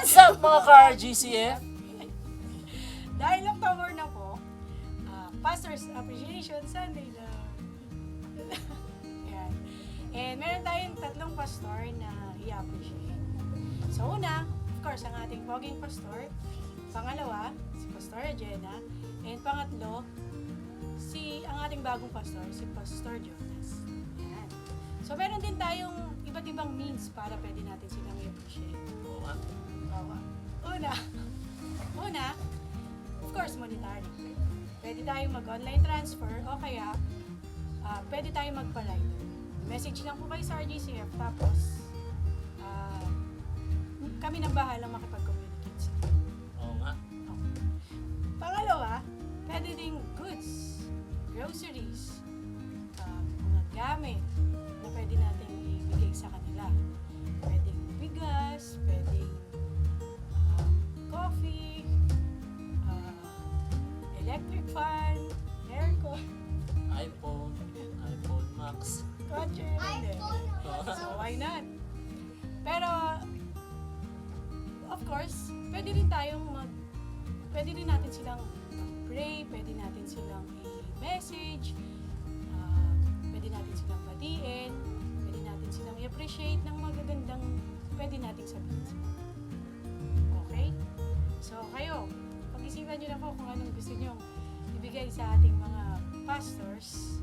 What's up mga ka-RGCF? Dahil October na po, Pastor's Appreciation Sunday na. Ayan. And meron tayong tatlong pastor na i-appreciate. So una, of course, ang ating poging pastor. Pangalawa, si Pastor Jenna. And pangatlo, ang ating bagong pastor, si Pastor Jonas. Ayan. So meron din tayong iba't ibang means para pwede natin silang i-appreciate. Oo nga. Una, of course, monetary. Pwede tayong mag-online transfer o kaya pwede tayong magpa-rider. Message lang po kayo sa RGCF tapos kami nang bahala makipag-communicate sa inyo. Oo nga. Pangalawa, pwede ding goods, groceries, mga gamit na pwede natin ibigay sa kanila. Pwedeng bigas, pwedeng coffee, electric fan, aircon, iPhone Max. kotse, hindi. So why not? Pero, of course, pwede rin natin silang pray, pwede natin silang i-message, pwede natin silang batiin, pwede natin silang i-appreciate ng magagandang pwede nating sabihin sila. Okay? So, kayo, pag-isipan nyo na po kung anong gusto nyo ibigay sa ating mga pastors.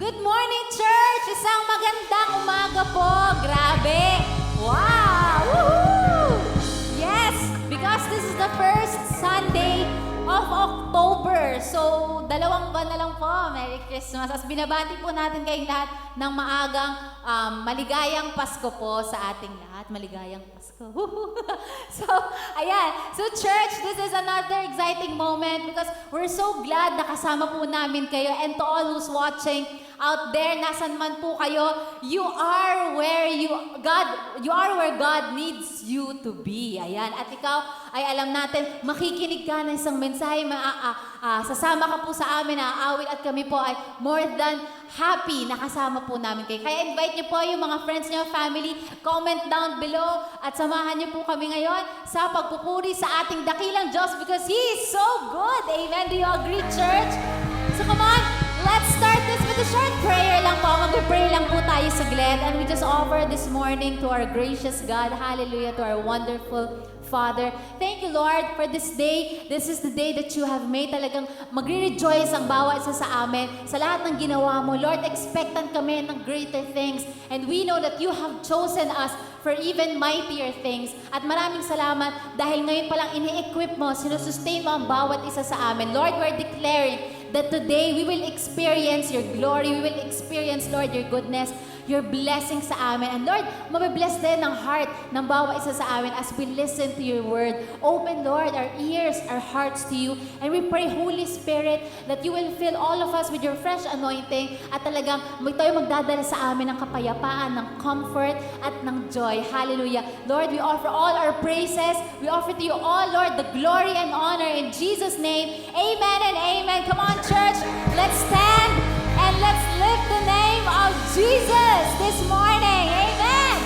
Good morning, church! Isang magandang umaga po. Grabe! Wow! Woohoo! Yes, because this is the first Sunday of October. So, 2 buwan na lang po. Merry Christmas. As binabati po natin kayong lahat ng maagang maligayang Pasko po sa ating lahat. Maligayang Pasko. So, ayan. So, church, this is another exciting moment because we're so glad na kasama po namin kayo. And to all who's watching out there, nasan man po kayo, you are where God needs you to be. Ayan. At ikaw ay alam natin, makikinig ka ng isang mensahe, sasama ka po sa amin, aawil at kami po ay more than happy na kasama po namin kayo. Kaya invite niyo po yung mga friends niyo, family, comment down below at samahan niyo po kami ngayon sa pagpupuri sa ating dakilang Diyos because He is so good. Amen. Do you agree, church? So come on, let's start this with a short prayer lang po. Mag-pray lang po tayo saglit and we just offer this morning to our gracious God. Hallelujah, to our wonderful Father. Thank you, Lord, for this day. This is the day that you have made. Talagang magre-rejoice ang bawat isa sa amin. Sa lahat ng ginawa mo, Lord, expectant kami ng greater things. And we know that you have chosen us for even mightier things. At maraming salamat dahil ngayon palang ini-equip mo, sinusustain mo ang bawat isa sa amin. Lord, we're declaring that today we will experience your glory. We will experience, Lord, your goodness, your blessing sa amin. And Lord, mabibless din ang heart ng bawat isa sa amin as we listen to your word. Open, Lord, our ears, our hearts to you. And we pray, Holy Spirit, that you will fill all of us with your fresh anointing at talagang tayo magdadala sa amin ng kapayapaan, ng comfort, at ng joy. Hallelujah. Lord, we offer all our praises. We offer to you all, Lord, the glory and honor in Jesus' name. Amen and amen. Come on, church. Let's stand and let's lift the name of Jesus this morning. Amen.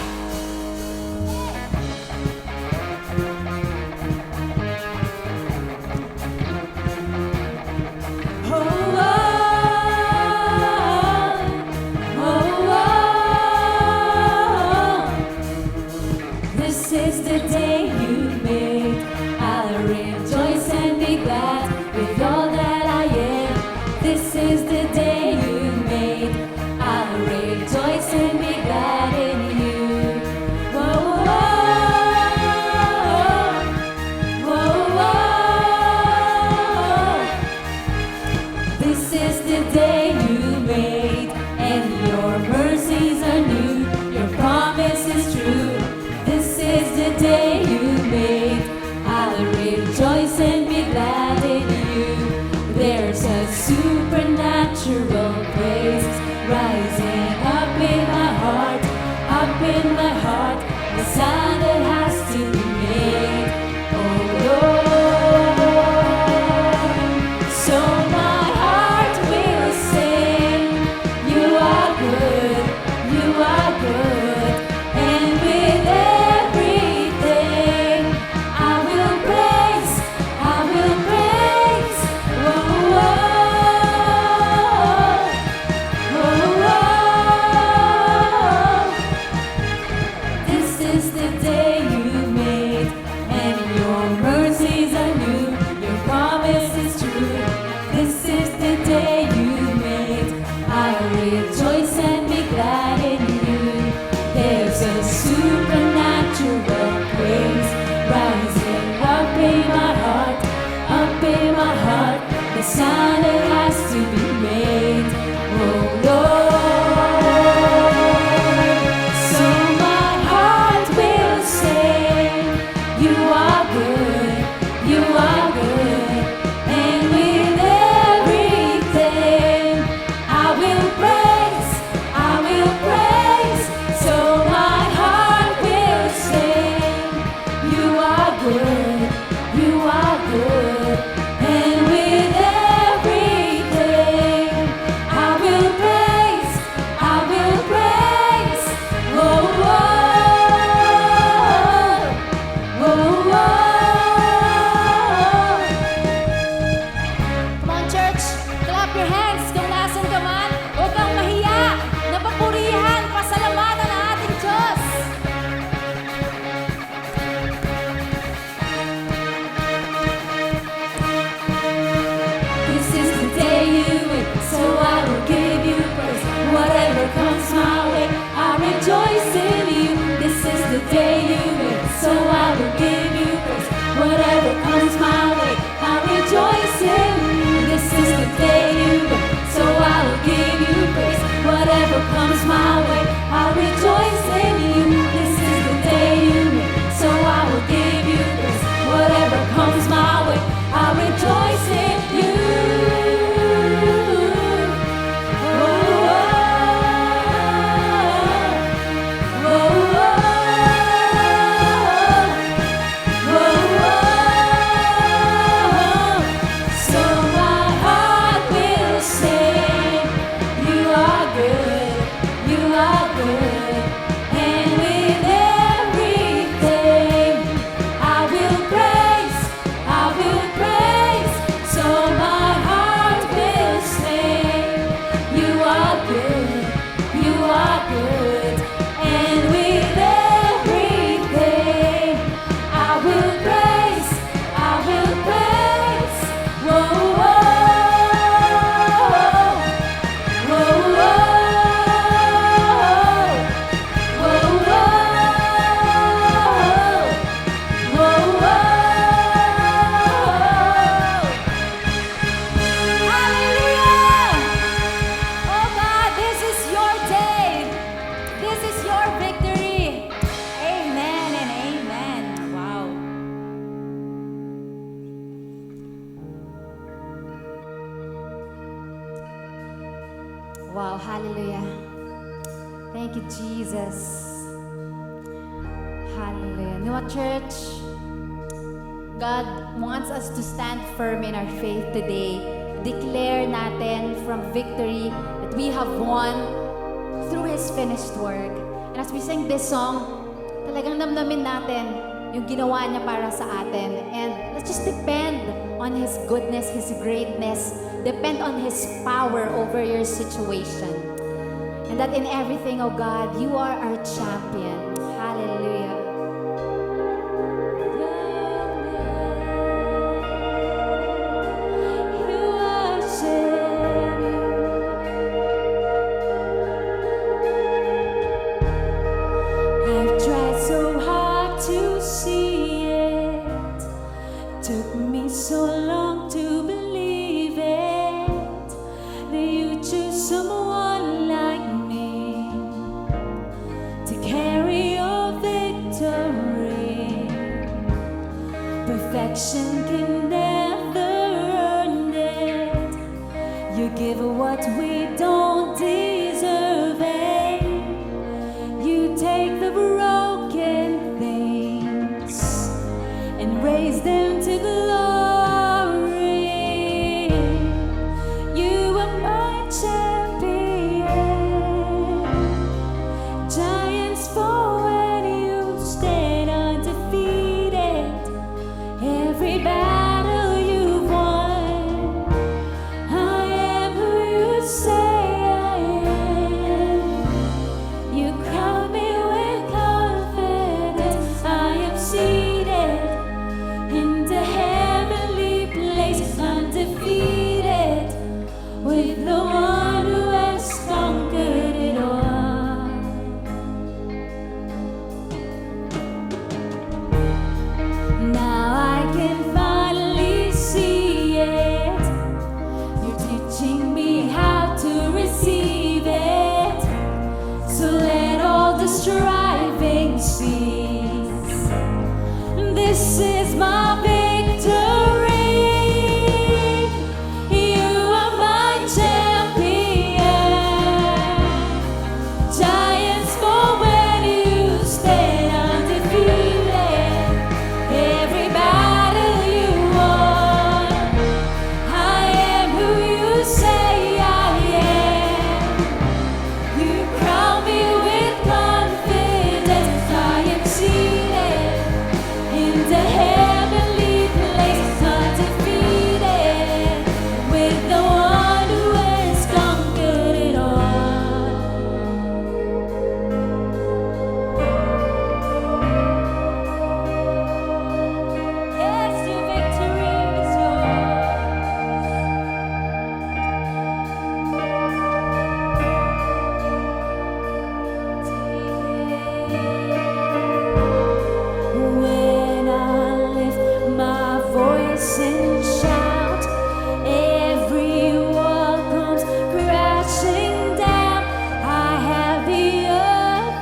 This is the day you made. I'll rejoice. sound that has to be made. Oh Lord, so my heart will sing. You are good, you are good, and with everything I will praise, I will praise. So my heart will sing. You are good, you are good, and with everything I will praise, I will praise. Oh, oh, oh, oh. Come on, church, clap your hands kung nasan ka man. Huwag kang mahiya. Napapurihan, pasalamatan ang ating Diyos. This is the day you made, so I will give you praise. Whatever comes my way, I rejoice in you. This is the day you made, so I will give you praise. Whatever comes my way, I rejoice in you. This is the day you made, so I will give you praise. Whatever comes my way, I rejoice in you. This is the day you made, so I will give you praise. Whatever comes my way, I rejoice in you. So my heart will sing. You are good, you are good, and with everything I will praise, I will praise. So my heart will sing. You are good, you are good, and with everything I will praise, I will praise. Whoa, whoa, whoa, whoa, whoa, whoa. Hallelujah! Oh God, this is your day. This is your victory. Amen and amen. Wow. Wow, hallelujah. Thank you, Jesus. Hallelujah. You know what, church? God wants us to stand firm in our faith today. Declare natin from victory that we have won through His finished work. And as we sing this song, talagang namnamin natin yung ginawa niya para sa atin. And let's just depend on His goodness, His greatness. Depend on His power over your situation. And that in everything, oh God, you are our champion. Hallelujah. You are I've tried so hard to see it. Took me so long to believe it. That you choose someone like me to carry your victory. Perfection can never earn it. You give what we don't deserve it. You take the broken things and raise them to glory. You are my champion. Giants fall when you stand undefeated. Every battle you've won, I am who you say I am. You crown me with This is my victory. You are my champion. Giants fall when you stand undefeated. Every battle you won. I am who you say I am. You crown me with confidence. I am seated in the heavenly place, undefeated, with the one who has conquered it all. Yes, the victory is When I lift my voice and shout, every wall comes crashing down. I have the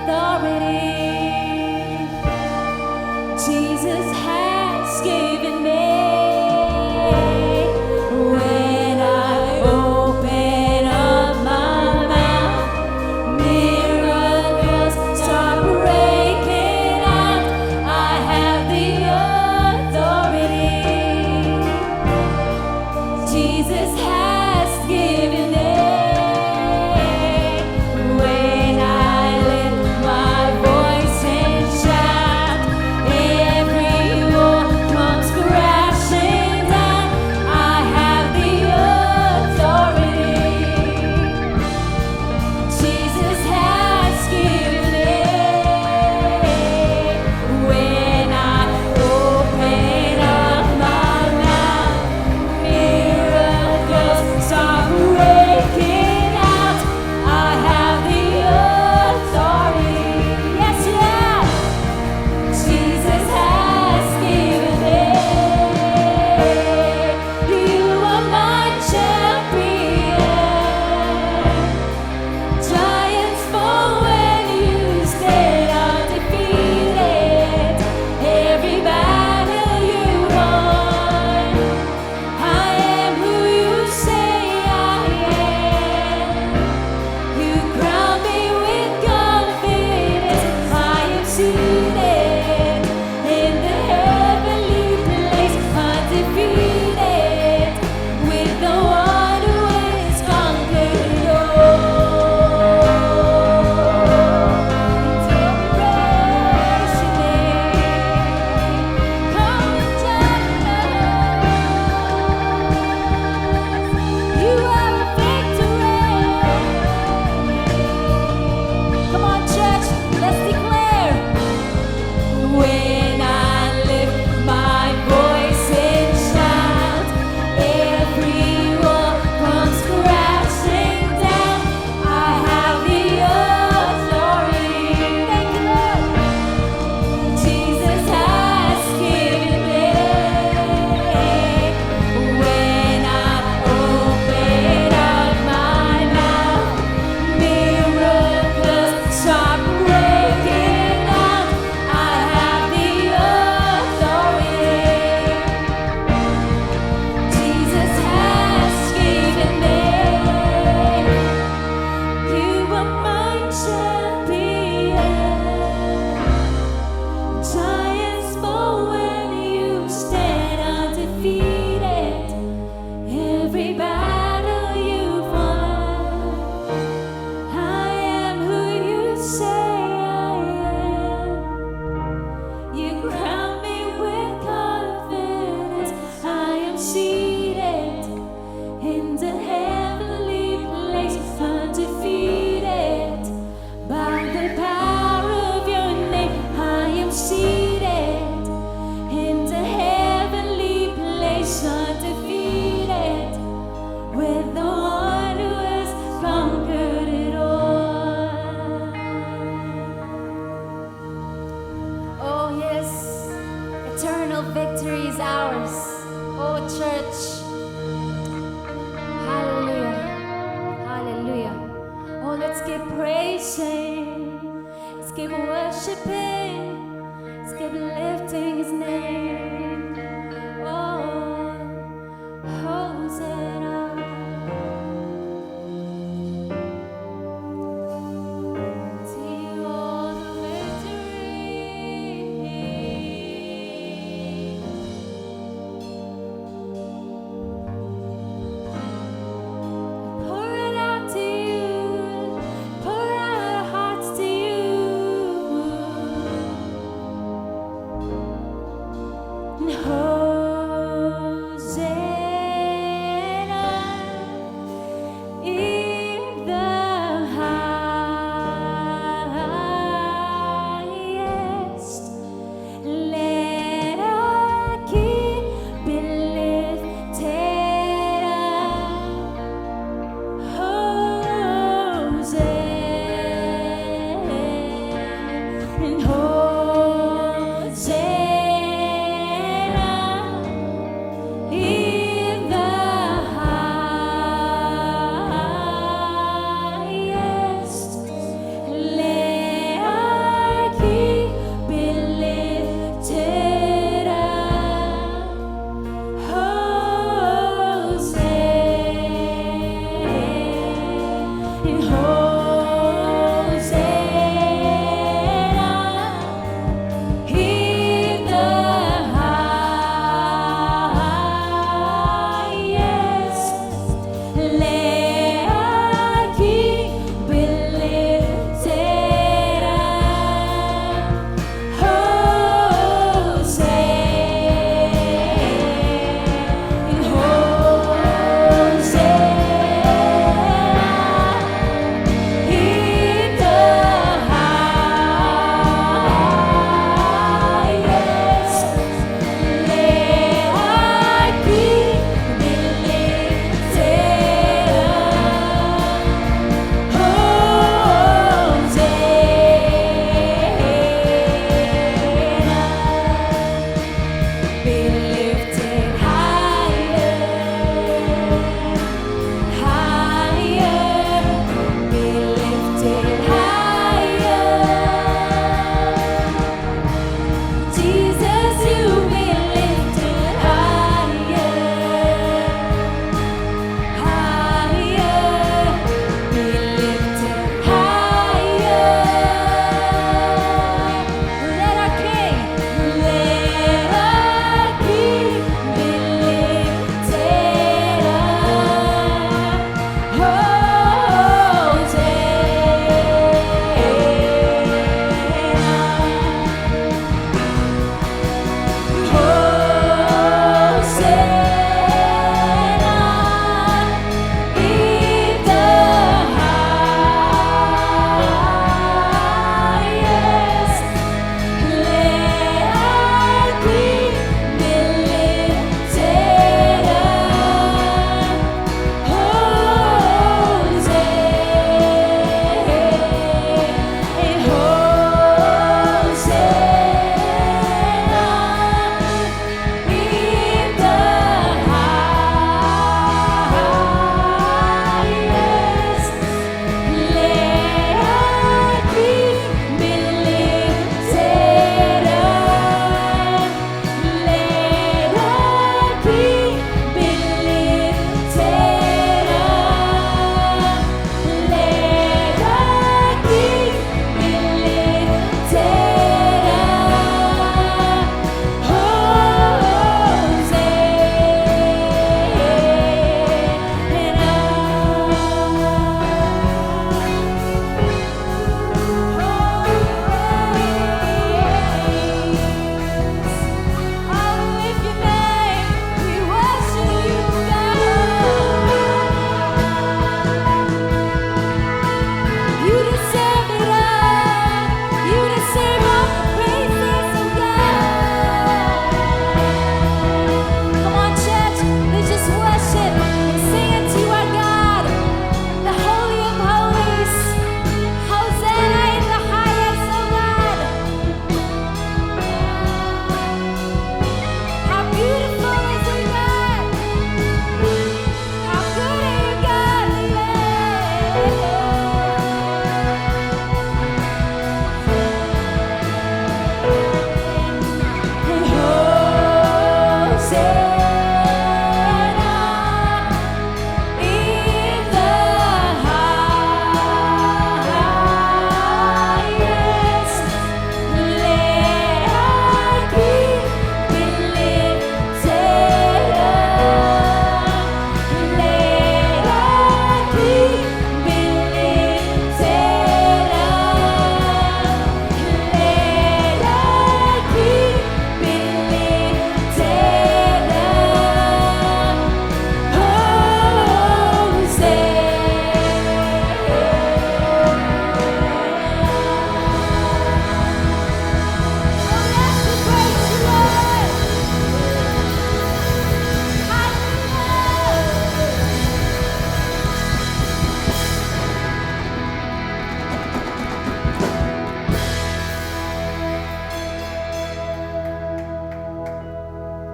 authority Jesus has given me. When I open up my mouth, miracles start breaking out. I have the authority Jesus has given me. When I lift my voice and shout, every wall comes crashing down. I have the authority Jesus has given me. When I open up my mouth, miracles start breaking out. I have the authority. Yes, yeah. Jesus has given me. You are my champion. Giants fall when you stand undefeated. Every battle you won. I am who you say I am. You crown me with confidence. I am seated in the heavenly place, undefeated, with the one who has conquered it all. Praise your name. Come and join us. You are a victory. Come on, church, let's declare. When I lift my voice and shout, every wall comes crashing down. I have the authority. Thank you, Lord. Jesus has given me. When I open up my mouth, miracles start breaking out. I have the authority Jesus has given me. You are my champion. Giants fall when you stand undefeated. Every battle you've won. I am who you say I am. You crown me with confidence. I am seated in the heavenly place, undefeated. By the power of your name, I am seated in the heavenly place, undefeated, with the one who has conquered it all. Oh, yes, eternal victory is ours. Oh, church. Hallelujah. Hallelujah. Oh, let's keep praising. Let's keep worshiping. Let's keep lifting His name. and Hosanna in the highest. Let our King be lifted up. Hosanna,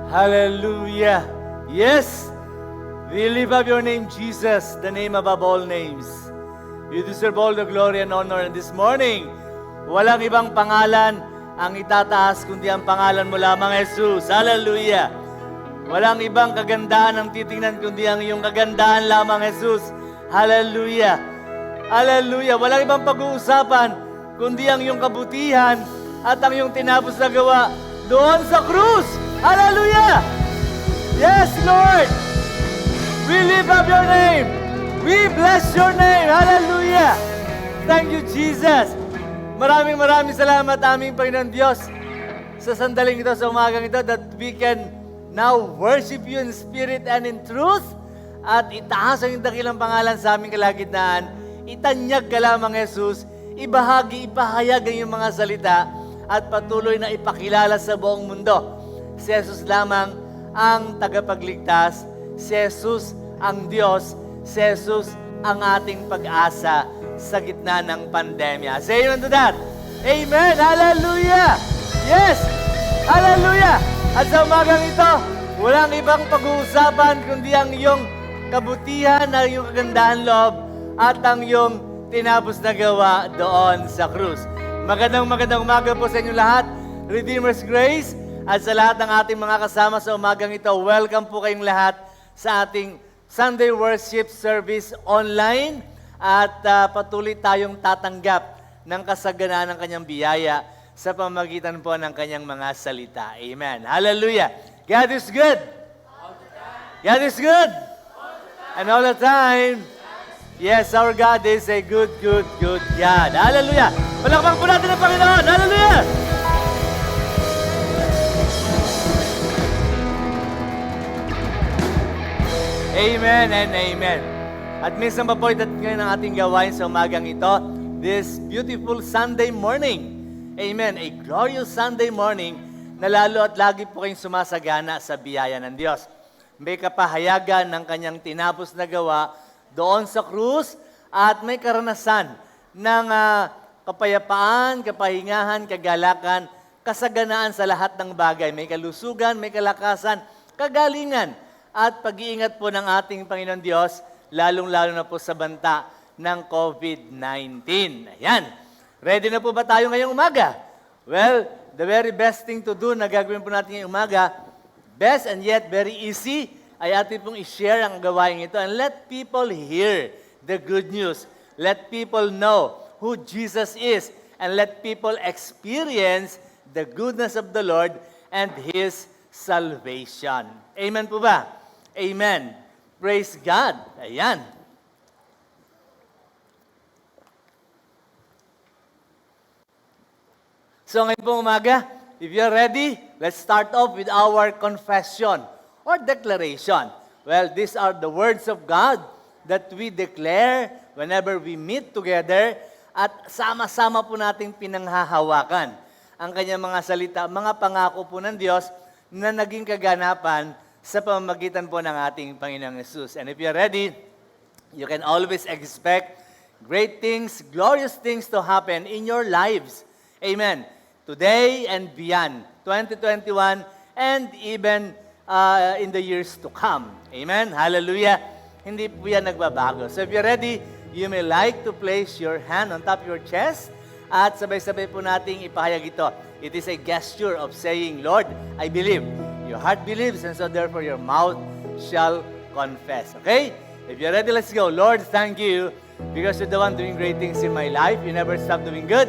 Hallelujah. Yes, we lift up your name, Jesus, the name above all names. You deserve all the glory and honor. And this morning, walang ibang pangalan ang itataas kundi ang pangalan mo lamang, Jesus. Hallelujah. Walang ibang kagandaan ang titingnan kundi ang iyong kagandaan lamang, Jesus. Hallelujah. Hallelujah. Walang ibang pag-uusapan kundi ang iyong kabutihan at ang iyong tinapos na gawa doon sa krus. Hallelujah. Yes, Lord. We lift up your name. We bless your name. Hallelujah. Thank you, Jesus. Maraming salamat aming Panginoon Diyos sa sandaling ito, sa umagang ito, that we can now worship you in spirit and in truth at itaas ang dakilang pangalan sa aming kalagitnaan. Itanyag ka lamang, Jesus. Ibahagi, ipahayag ang iyong mga salita at patuloy na ipakilala sa buong mundo. Si Jesus lamang ang tagapagligtas. Si Jesus ang Diyos. Si Jesus ang ating pag-asa sa gitna ng pandemya. Say amen to that. Amen. Hallelujah. Yes. Hallelujah. At sa umagang ito, walang ibang pag-uusapan kundi ang iyong kabutihan, ang iyong kagandahan loob, at ang iyong tinapos na gawa doon sa krus. Magandang umaga po sa inyo lahat. Redeemer's Grace. At sa lahat ng ating mga kasama sa umagang ito, welcome po kayong lahat sa ating Sunday Worship Service online. At patuloy tayong tatanggap ng kasaganaan ng kanyang biyaya sa pamamagitan po ng kanyang mga salita. Amen. Hallelujah. God is good. God is good. And all the time. Yes, our God is a good God. Hallelujah. Palakpak po natin ang Panginoon. Hallelujah. Amen and amen. At minsan pa po ngayon ang ating gawain sa umagang ito, this beautiful Sunday morning. Amen. A glorious Sunday morning na lalo at lagi po kayong sumasagana sa biyaya ng Diyos. May kapahayagan ng kanyang tinapos na gawa doon sa krus at may karanasan ng kapayapaan, kapahingahan, kagalakan, kasaganaan sa lahat ng bagay. May kalusugan, may kalakasan, kagalingan, at pag-iingat po ng ating Panginoon Diyos, lalong-lalo na po sa banta ng COVID-19. Ayan. Ready na po ba tayo ngayong umaga? Well, the very best thing to do na gagawin po natin ngayong umaga, best and yet very easy, ay atin pong i-share ang gawain ito and let people hear the good news. Let people know who Jesus is and let people experience the goodness of the Lord and His salvation. Amen po ba? Amen. Praise God. Ayan. So ngayon pong umaga, if you're ready, let's start off with our confession or declaration. Well, these are the words of God that we declare whenever we meet together at sama-sama po nating pinanghahawakan ang kanyang mga salita, mga pangako po ng Diyos na naging kaganapan sa pamamagitan po ng ating Panginoong Yesus. And if you're ready, you can always expect great things, glorious things to happen in your lives. Amen. Today and beyond, 2021, and even in the years to come. Amen. Hallelujah. Hindi po yan nagbabago. So if you're ready, you may like to place your hand on top of your chest at sabay-sabay po nating ipahayag ito. It is a gesture of saying, Lord, I believe. Your heart believes, and so therefore your mouth shall confess. Okay? If you're ready, let's go. Lord, thank you because you're the one doing great things in my life. You never stop doing good.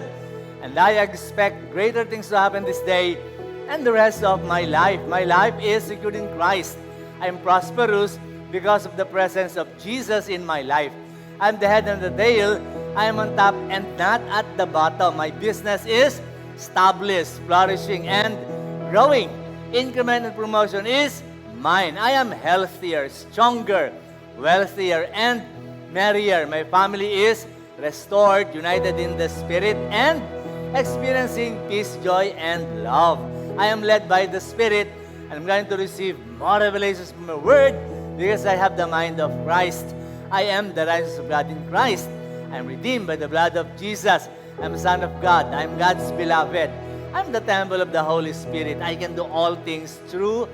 And I expect greater things to happen this day and the rest of my life. My life is secured in Christ. I'm prosperous because of the presence of Jesus in my life. I'm the head and the tail. I'm on top and not at the bottom. My business is established, flourishing, and growing. Increment and promotion is mine. I am healthier, stronger, wealthier, and merrier. My family is restored, united in the Spirit, and experiencing peace, joy, and love. I am led by the Spirit, and I'm going to receive more revelations from the Word because I have the mind of Christ. I am the righteousness of God in Christ. I am redeemed by the blood of Jesus. I'm a son of God. I'm God's beloved. I'm the temple of the Holy Spirit. I can do all things through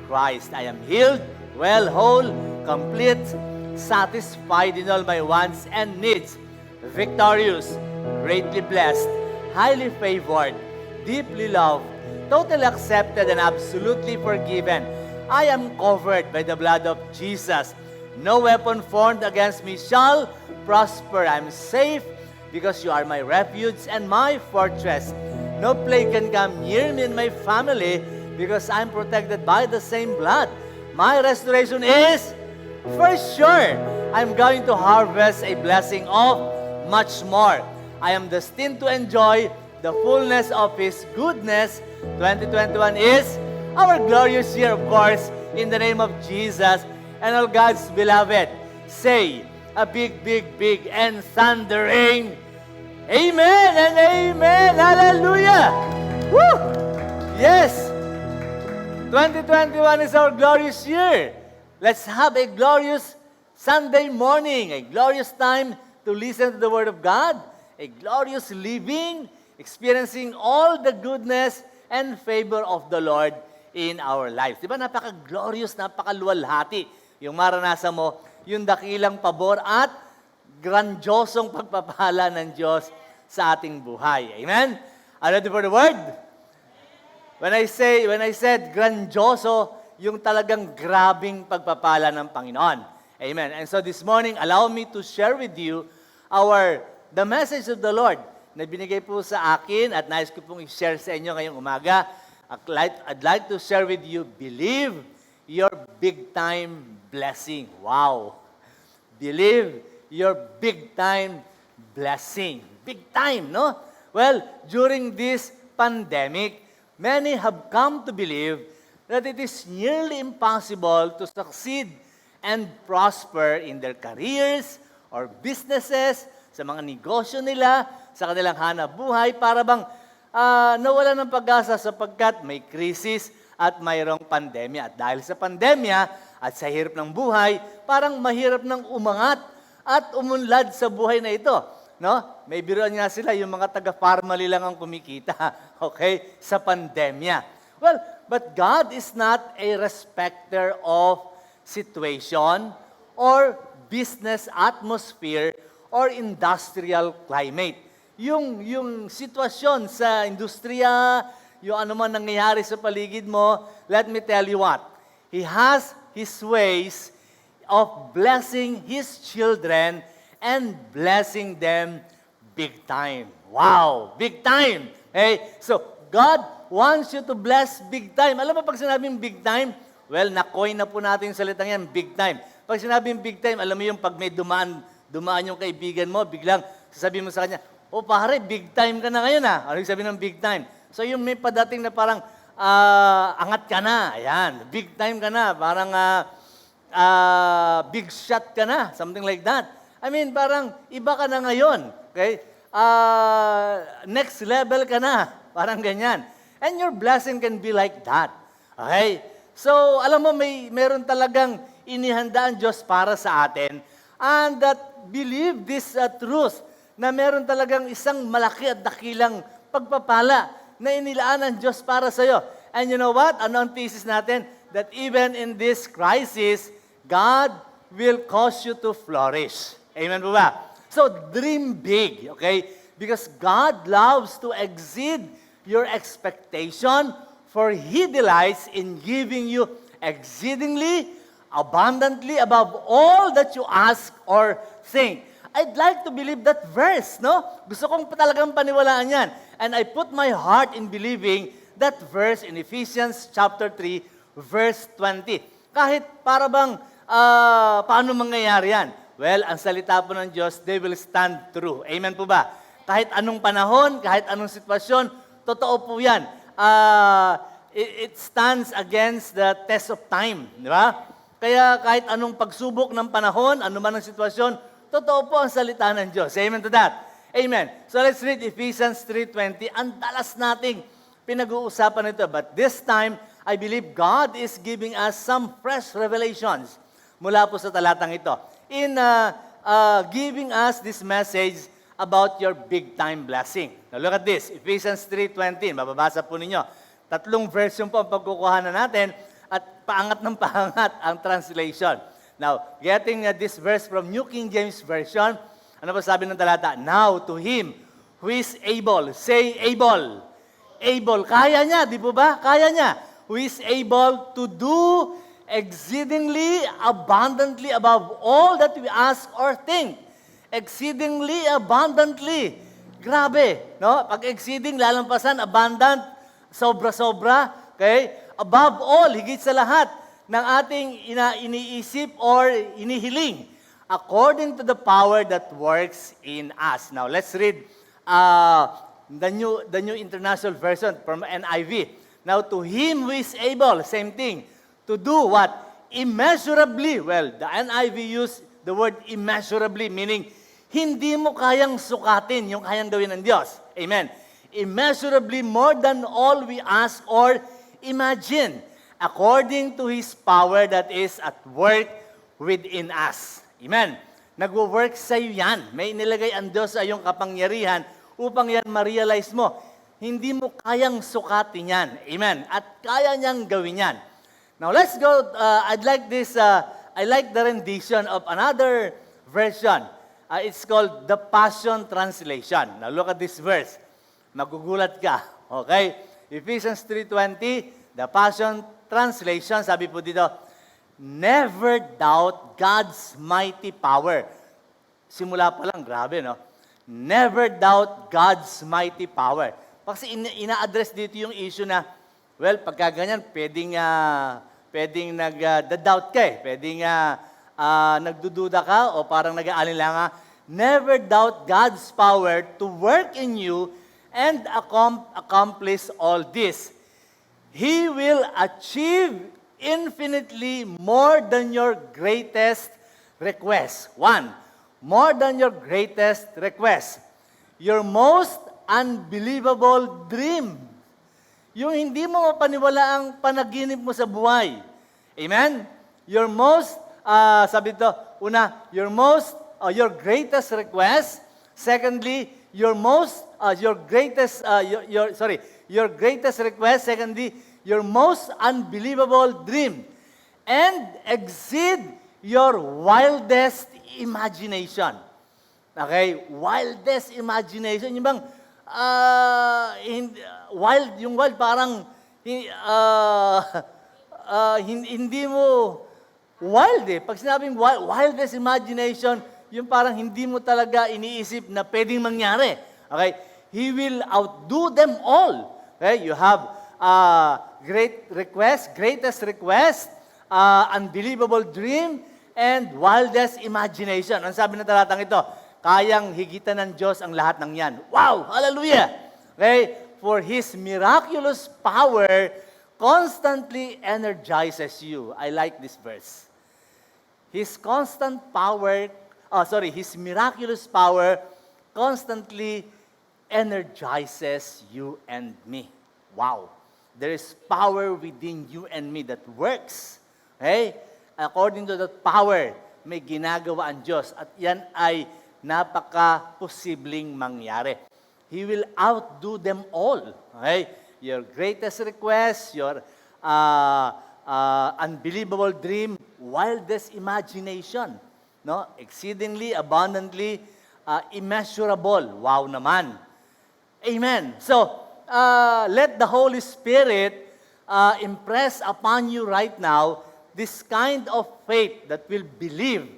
Christ. I am healed, well, whole, complete, satisfied in all my wants and needs, victorious, greatly blessed, highly favored, deeply loved, totally accepted, and absolutely forgiven. I am covered by the blood of Jesus. No weapon formed against me shall prosper. I am safe because you are my refuge and my fortress. No plague can come near me and my family because I am protected by the same blood. My restoration is for sure. I'm going to harvest a blessing of much more. I am destined to enjoy the fullness of His goodness. 2021 is our glorious year, of course, in the name of Jesus and all God's beloved. Say a big, big, big and thundering Amen and Amen. Hallelujah. Woo! Yes. 2021 is our glorious year. Let's have a glorious Sunday morning, a glorious time to listen to the Word of God, a glorious living, experiencing all the goodness and favor of the Lord in our lives. Diba napaka-glorious, napaka-luwalhati yung maranasan mo, yung dakilang pabor at grandiosong pagpapala ng Diyos sa ating buhay. Amen? Are you ready for the Word? When I said grandioso, yung talagang grabing pagpapala ng Panginoon. Amen. And so this morning, allow me to share with you the message of the Lord na binigay po sa akin at nais ko pong i-share sa inyo ngayong umaga. I'd like to share with you, believe your big-time blessing. Wow! Believe your big-time blessing. Big time, no? Well, during this pandemic, many have come to believe that it is nearly impossible to succeed and prosper in their careers or businesses, sa mga negosyo nila, sa kanilang hanap buhay, para bang nawala ng pag-asa sapagkat may krisis at mayroong pandemya. At dahil sa pandemya at sa hirap ng buhay, parang mahirap nang umangat at umunlad sa buhay na ito. No? May biruan nga sila, yung mga taga-farmally lang ang kumikita, okay, sa pandemya. Well, but God is not a respecter of situation or business atmosphere or industrial climate. Yung sitwasyon sa industriya, yung ano man nangyayari sa paligid mo, let me tell you what, He has His ways of blessing His children and blessing them big time. Wow! Big time! Okay? So, God wants you to bless big time. Alam mo, pag sinabing big time, well, na-coin na po natin yung salitang yan, big time. Pag sinabing big time, alam mo yung pag may dumaan yung kaibigan mo, biglang sasabihin mo sa kanya, oh pare, big time ka na ngayon ah. Ano yung sabihin ng big time? So, yung may padating na parang angat ka na. Ayan, big time ka na. Parang big shot ka na. Something like that. I mean, parang iba ka na ngayon. Okay? Next level ka na. Parang ganyan. And your blessing can be like that. Okay? So, alam mo, meron talagang inihanda ang Diyos para sa atin. And that believe this truth na meron talagang isang malaki at dakilang pagpapala na inilaan ng Diyos para sa iyo. And you know what? Ano ang thesis natin? That even in this crisis, God will cause you to flourish. Amen po ba? So, dream big, okay? Because God loves to exceed your expectation, for He delights in giving you exceedingly, abundantly, above all that you ask or think. I'd like to believe that verse, no? Gusto kong talagang paniwalaan yan. And I put my heart in believing that verse in Ephesians chapter 3, verse 20. Kahit para bang, paano mangyayari yan? Well, ang salita po ng Diyos, they will stand true. Amen po ba? Kahit anong panahon, kahit anong sitwasyon, totoo po yan. It stands against the test of time. Di ba? Kaya kahit anong pagsubok ng panahon, anuman ang sitwasyon, totoo po ang salita ng Diyos. Amen to that. Amen. So let's read Ephesians 3:20. Ang dalas nating pinag-uusapan ito. But this time, I believe God is giving us some fresh revelations mula po sa talatang ito. In giving us this message about your big-time blessing. Now look at this, Ephesians 3:20. Mababasa po ninyo. 3 version po ang pagkukuhanan natin. At paangat ng paangat ang translation. Now, getting this verse from New King James Version, ano ba sabi ng talata? Now to him who is able, say able. Able, kaya niya, di po ba? Kaya niya. Who is able to do exceedingly abundantly above all that we ask or think. Exceedingly abundantly. Grabe, no? Pag exceeding, lalampasan, abundant, sobra-sobra, okay? Above all, higit sa lahat ng ating iniisip or inihiling, according to the power that works in us. Now, let's read the New International Version from NIV. Now, to him who is able, same thing, to do what? Immeasurably. Well, the NIV used the word immeasurably, meaning hindi mo kayang sukatin yung kayang gawin ng Diyos. Amen. Immeasurably more than all we ask or imagine, according to His power that is at work within us. Amen. Nagwo-work sa iyo yan. May inilagay ang Diyos sa iyong kapangyarihan upang yan ma-realize mo. Hindi mo kayang sukatin yan. Amen. At kaya niyang gawin yan. Now let's go, I like the rendition of another version. It's called the Passion Translation. Now look at this verse. Magugulat ka. Okay? Ephesians 3:20, the Passion Translation, sabi po dito, never doubt God's mighty power. Simula pa lang, grabe, no? Never doubt God's mighty power. Kasi ina-address dito yung issue na, well, pagka ganyan, pwedeng nag-doubt ka eh. Pwedeng nagdududa ka o parang nag-aalala. Never doubt God's power to work in you and accomplish all this. He will achieve infinitely more than your greatest request. One, more than your greatest request. Your most unbelievable dream. Yung hindi mo mapaniwala ang panaginip mo sa buhay. Amen? Your most, sabi ito, una, your greatest request. Secondly, your greatest request. Secondly, your most unbelievable dream. And exceed your wildest imagination. Okay? Wildest imagination. Yung bang, yung wild parang, hindi mo, wild eh. Pag sinabing wildest imagination, yung parang hindi mo talaga iniisip na pwedeng mangyari. Okay? He will outdo them all. Okay? You have greatest request, unbelievable dream, and wildest imagination. Ang sabi ng talatang ito, kayang higitan ng Diyos ang lahat ng yan. Wow! Hallelujah! Okay? For His miraculous power constantly energizes you. I like this verse. His miraculous power constantly energizes you and me. Wow. There is power within you and me that works. Okay? According to that power, may ginagawa ang Diyos. At yan ay napaka-posibleng mangyari. He will outdo them all. Okay? Your greatest request, your unbelievable dream, wildest imagination. No? Exceedingly, abundantly, immeasurable. Wow naman. Amen. So, let the Holy Spirit impress upon you right now this kind of faith that will believe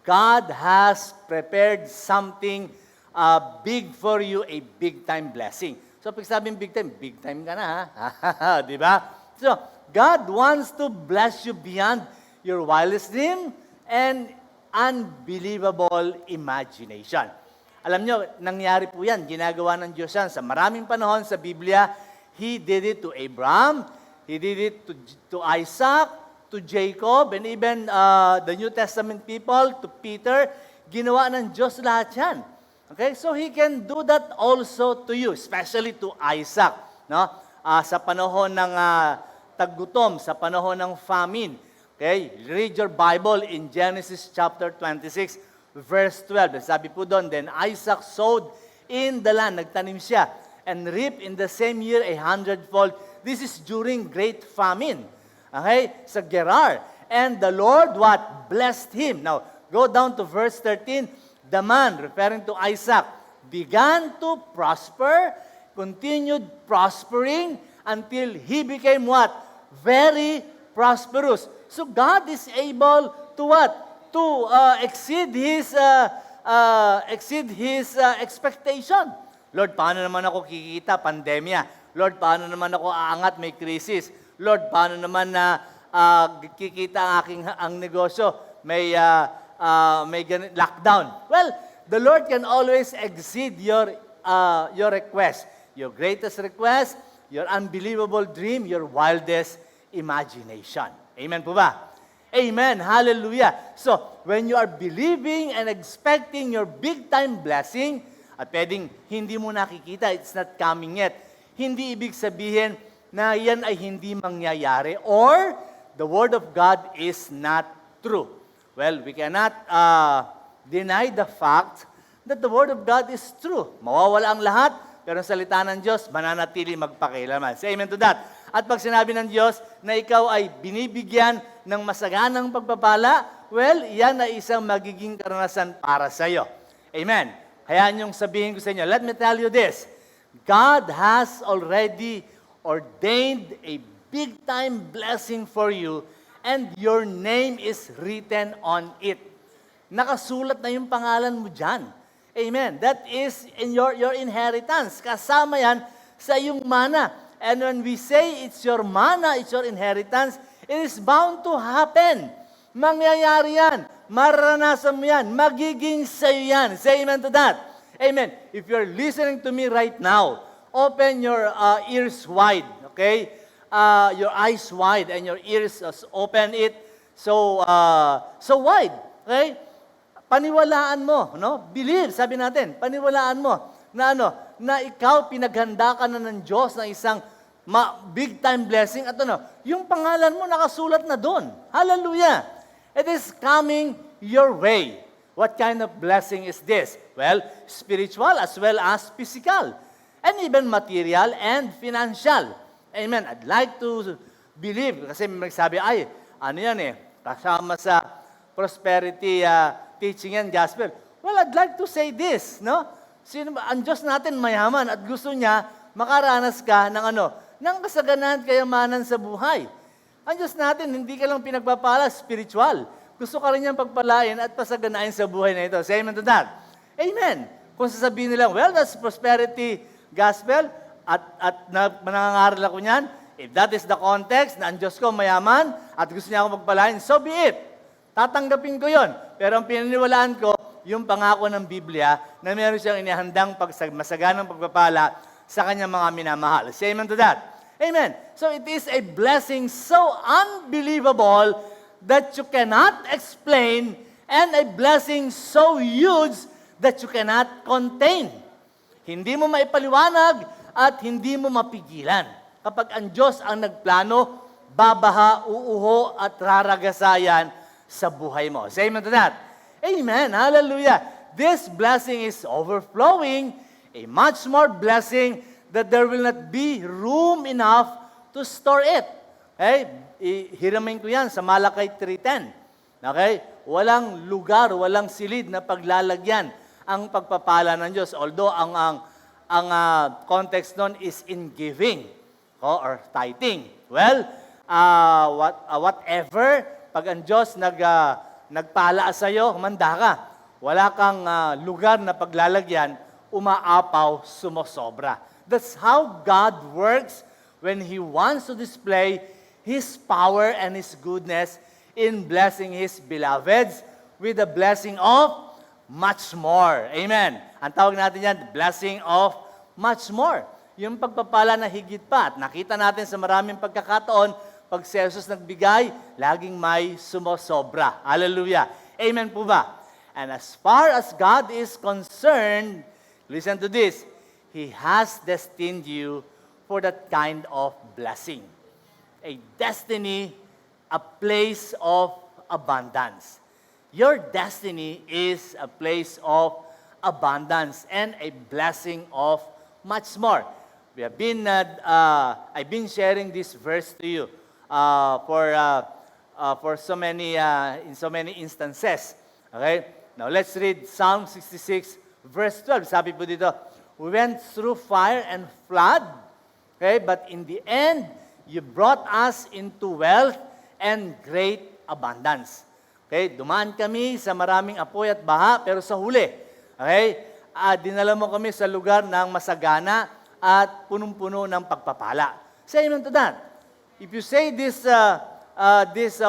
God has prepared something big for you, a big-time blessing. So, pag sabing big time ka na, ha? Di ba? So, God wants to bless you beyond your wildest dream and unbelievable imagination. Alam nyo, nangyari po yan. Ginagawa ng Diyos yan. Sa maraming panahon sa Biblia, He did it to Abraham, He did it to Isaac, to Jacob, and even the New Testament people, to Peter. Ginawa ng Diyos lahat yan. Okay? So He can do that also to you, especially to Isaac. No? Sa panahon ng taggutom, sa panahon ng famine. Okay? Read your Bible in Genesis chapter 26, verse 12. Sabi po doon, then Isaac sowed in the land, nagtanim siya, and reaped in the same year 100-fold. This is during great famine. Okay? Sa Gerar. And the Lord what? Blessed him. Now, go down to verse 13. The man, referring to Isaac, began to prosper, continued prospering until he became what? Very prosperous. So God is able to what? To exceed his expectation. Lord, paano naman ako kikita? Pandemya. Lord, paano naman ako aangat? May crisis. Lord, paano naman na kikita ang negosyo? May lockdown. Well, the Lord can always exceed your request. Your greatest request, your unbelievable dream, your wildest imagination. Amen po ba? Amen. Hallelujah. So, when you are believing and expecting your big-time blessing, at pwedeng hindi mo nakikita, it's not coming yet, hindi ibig sabihin na yan ay hindi mangyayari or the Word of God is not true. Well, we cannot deny the fact that the Word of God is true. Mawawala ang lahat, pero ang salita ng Diyos, mananatili magpakailaman. Say amen to that. At pag sinabi ng Diyos na ikaw ay binibigyan ng masaganang pagpapala, well, yan ay isang magiging karanasan para sa iyo. Amen. Hayaan yung sabihin ko sa inyo, let me tell you this, God has already ordained a big-time blessing for you and your name is written on it. Nakasulat na yung pangalan mo dyan. Amen. That is in your inheritance. Kasama yan sa iyong mana. And when we say it's your mana, it's your inheritance, it is bound to happen. Mangyayari yan. Maranasan mo yan. Magiging sa'yo yan. Say amen to that. Amen. If you're listening to me right now, open your ears wide, okay? Your eyes wide and your ears open it so wide, okay? Paniwalaan mo, no? Believe, sabi natin, paniwalaan mo na na ikaw pinaghanda ka na ng Diyos ng isang big time blessing at yung pangalan mo nakasulat na doon. Hallelujah. It is coming your way. What kind of blessing is this? Well, spiritual as well as physical. And even material and financial. Amen. I'd like to believe, kasi may magsabi, ay, ano yan kasama sa prosperity teaching and gospel. Well, I'd like to say this, no? Ang Diyos natin mayaman at gusto niya makaranas ka ng ng kasaganahan kayamanan sa buhay. Ang Diyos natin, hindi ka lang pinagpapala spiritual. Gusto ka rin niyang pagpalain at pasaganain sa buhay na ito. Say amen to that. Amen. Kung sasabihin nila, well, that's prosperity gospel, at nangangaral ako niyan, if that is the context, na ang Diyos ko mayaman, at gusto niya ako magpalain, so be it. Tatanggapin ko yon. Pero ang pinaniwalaan ko, yung pangako ng Biblia, na meron siyang inihandang masaganang pagpapala sa kanyang mga minamahal. Say amen to that. Amen. So it is a blessing so unbelievable that you cannot explain and a blessing so huge that you cannot contain. Hindi mo maipaliwanag at hindi mo mapigilan. Kapag ang Diyos ang nagplano, babaha, uuho at raragasayan sa buhay mo. Say amen to that. Amen. Hallelujah. This blessing is overflowing, a much more blessing that there will not be room enough to store it. Okay? Hiramin ko yan sa Malakay 3:10. Okay? Walang lugar, walang silid na paglalagyan ang pagpapala ng Diyos. Although ang context nun is in giving or tithing. Well, whatever, pag ang Diyos nagpala sa iyo, manda ka. Wala kang lugar na paglalagyan, umaapaw, sumosobra. That's how God works when He wants to display His power and His goodness in blessing His beloveds with the blessing of much more. Amen. Ang tawag natin yan, blessing of much more. Yung pagpapala na higit pa. At nakita natin sa maraming pagkakataon, pag si Jesus nagbigay, laging may sumosobra. Hallelujah. Amen po ba? And as far as God is concerned, listen to this, He has destined you for that kind of blessing. A destiny, a place of abundance. Your destiny is a place of abundance and a blessing of much more. I've been sharing this verse to you. for so many in so many instances. Okay? Now let's read Psalm 66 verse 12. Sabi po dito, we went through fire and flood, okay, but in the end you brought us into wealth and great abundance. Okay, dumaan kami sa maraming apoy at baha, pero sa huli, okay, dinala mo kami sa lugar ng masagana at punong-puno ng pagpapala. Say amen to that. If you say this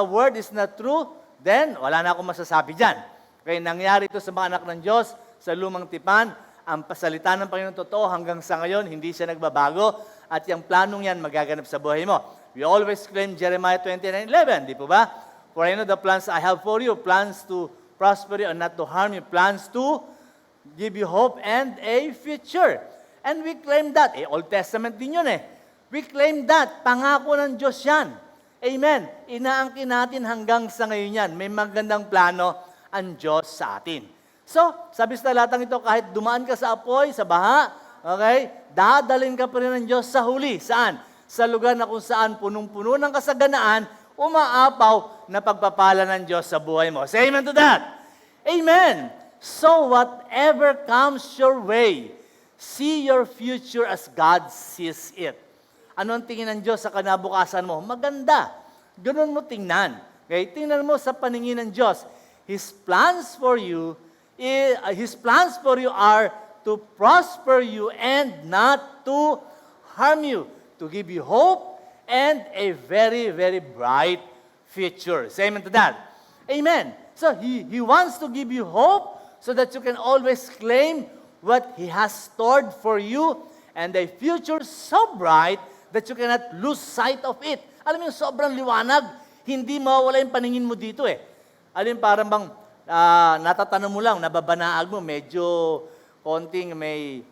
word is not true, then wala na akong masasabi dyan. Okay, nangyari ito sa mga anak ng Diyos sa lumang tipan. Ang pasalita ng Panginoon totoo hanggang sa ngayon, hindi siya nagbabago. At yung planong yan magaganap sa buhay mo. We always claim Jeremiah 29:11, di po ba? For I know the plans I have for you, plans to prosper you and not to harm you, plans to give you hope and a future. And we claim that. Old Testament din yun eh. We claim that. Pangako ng Diyos yan. Amen. Inaangkin natin hanggang sa ngayon yan. May magandang plano ang Diyos sa atin. So, sabi sa talatang ito, kahit dumaan ka sa apoy, sa baha, okay, dadalhin ka pa rin ng Diyos sa huli. Saan? Sa lugar na kung saan punong-puno ng kasaganaan, umaapaw na pagpapala ng Diyos sa buhay mo. Say amen to that. Amen. So, whatever comes your way, see your future as God sees it. Ano ang tingin ng Diyos sa kinabukasan mo? Maganda. Ganun mo tingnan. Okay? Tingnan mo sa paningin ng Diyos. His plans for you are to prosper you and not to harm you, to give you hope and a very, very bright future. Say amen to that. Amen. So, He wants to give you hope so that you can always claim what He has stored for you and a future so bright that you cannot lose sight of it. Alam mo yung sobrang liwanag, hindi mawawala yung paningin mo dito eh. Alam mo parang bang natatanong mo lang, nababanaag mo, medyo konting, may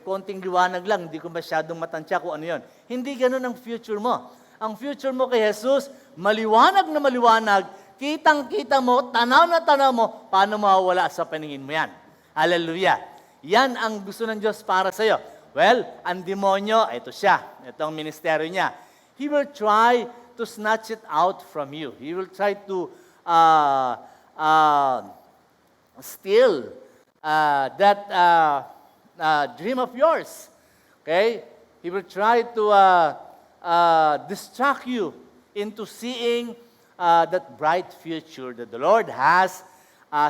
konting liwanag lang, hindi ko masyadong matansya kung ano yun. Hindi ganun ang future mo. Ang future mo kay Jesus, maliwanag na maliwanag, kitang-kita mo, tanaw na tanaw mo, paano mawawala sa paningin mo yan. Hallelujah. Yan ang gusto ng Diyos para sa iyo. Well, ang demonyo, ito siya. Ito ang ministeryo niya. He will try to snatch it out from you. He will try to steal that dream of yours. Okay? He will try to distract you into seeing that bright future that the Lord has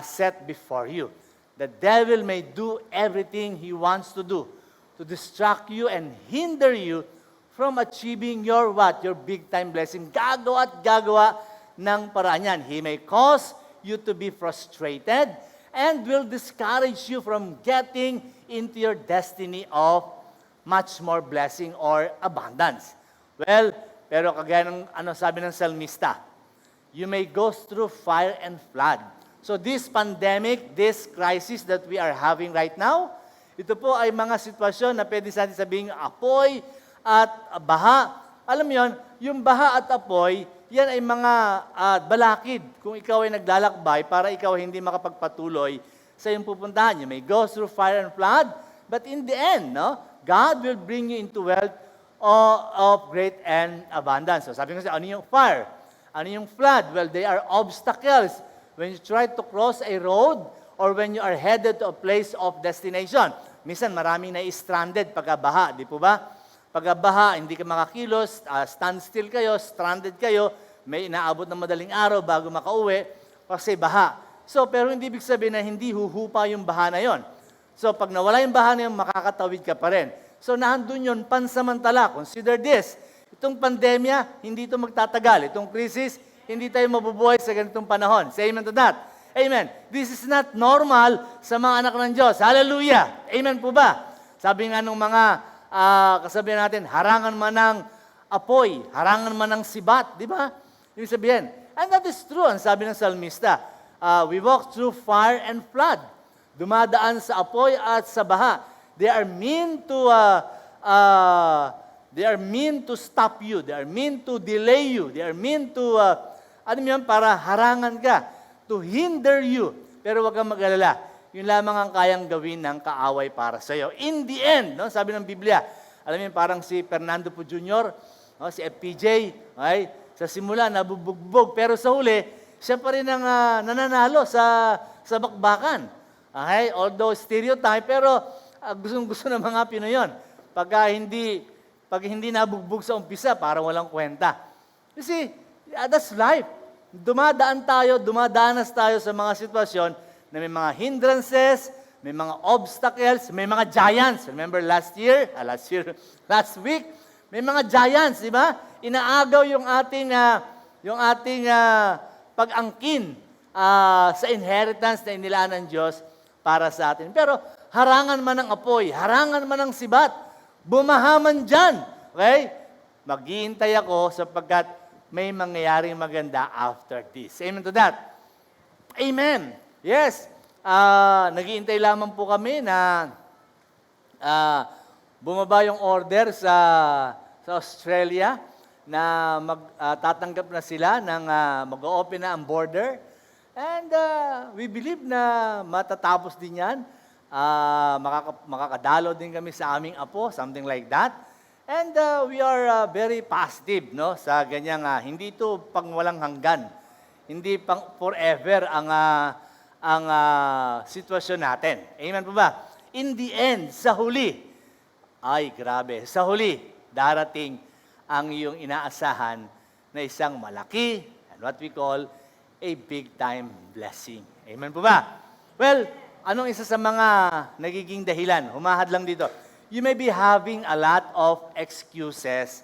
set before you. The devil may do everything he wants to do to distract you and hinder you from achieving your what? Your big-time blessing. Gagawa at gagawa ng paraan yan. He may cause you to be frustrated and will discourage you from getting into your destiny of much more blessing or abundance. Well, pero kagaya ng sabi ng salmista, you may go through fire and flood. So this pandemic, this crisis that we are having right now, ito po ay mga sitwasyon na pwede natin sabing apoy at baha. Alam mo yun, yung baha at apoy, yan ay mga balakid. Kung ikaw ay naglalakbay para ikaw hindi makapagpatuloy sa iyong pupuntahan. You may go through fire and flood, but in the end, no, God will bring you into wealth of great and abundance. So sabi ko ano yung fire? Ano yung flood? Well, they are obstacles when you try to cross a road or when you are headed to a place of destination. Minsan maraming na-stranded pagkabaha, di po ba? Pagkabaha, hindi ka makakilos, standstill kayo, stranded kayo, may inaabot ng madaling araw bago makauwi kasi baha. So, pero hindi ibig sabihin na hindi huhupa yung baha na yon. So, pag nawala yung baha na yun, makakatawid ka pa rin. So, nahandun yun, pansamantala. Consider this. Itong pandemya, hindi ito magtatagal. Itong crisis, hindi tayo mabubuhay sa ganitong panahon. Say amen to that. Amen. This is not normal sa mga anak ng Diyos. Hallelujah. Amen po ba? Sabi nga nung mga kasabihan natin, harangan man ng apoy, harangan man ng sibat, di ba? Ibig sabihin. And that is true, ang sabi ng salmista. We walk through fire and flood. Dumadaan sa apoy at sa baha. They are mean to stop you. They are mean to delay you. They are mean to para harangan ka, to hinder you. Pero wag kang mag-alala. Yun lamang ang kayang gawin ng kaaway para sa iyo. In the end, no, sabi ng Biblia, alam mo parang si Fernando po Jr., no, si FPJ, okay? Sa simula, nabubugbog. Pero sa huli, siya pa rin ang nananalo sa bakbakan. Okay? Although stereotype, pero gustong-gusto ng mga Pinoy yun. Pag hindi nabugbog sa umpisa, parang walang kwenta. You see, that's life. Dumadanas tayo sa mga sitwasyon na may mga hindrances, may mga obstacles, may mga giants. Remember last week, may mga giants, di ba? Inaagaw yung ating pag-angkin sa inheritance na inilaan ng Diyos para sa atin. Pero harangan man ng apoy, harangan man ng sibat, bumahaman dyan. Okay? Maghihintay ako sapagkat may mangyayaring maganda after this. Amen to that. Amen. Yes. Naghihintay lamang po kami na bumaba yung order sa Australia na tatanggap na sila ng mag-open na ang border. And we believe na matatapos din yan. Makakadalo din kami sa aming apo, something like that. And we are very positive sa ganyang, hindi ito pang walang hanggan. Hindi pang forever ang sitwasyon natin. Amen po ba? In the end, sa huli, ay grabe, sa huli, darating ang iyong inaasahan na isang malaki, and what we call a big-time blessing. Amen po ba? Well, anong isa sa mga nagiging dahilan? Humahad lang dito. You may be having a lot of excuses.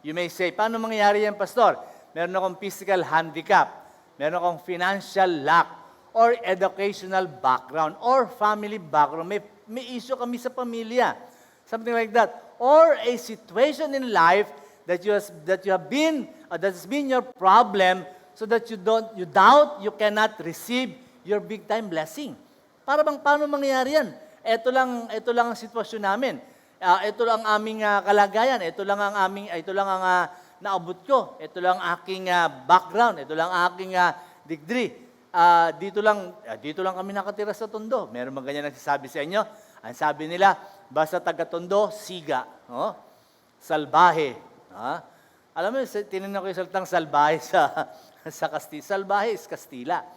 You may say, paano mangyayari yan, Pastor? Meron akong physical handicap, meron akong financial lack, or educational background, or family background. May issue kami sa pamilya. Something like that. Or a situation in life that has been your problem so that you doubt you cannot receive your big time blessing. Paano mangyayari yan? Ito lang ang sitwasyon namin. Ito lang ang aming kalagayan. Ito lang ang naabot ko. Ito lang aking background. Ito lang aking degree. Dito lang kami nakatira sa Tondo. Meron mga ganyan nagsasabi sa inyo. Ang sabi nila, basta taga-Tondo, siga. Salbahe. Alam mo, tinignan ko yung salitang salbahe sa Kastila. Salbahe is Kastila.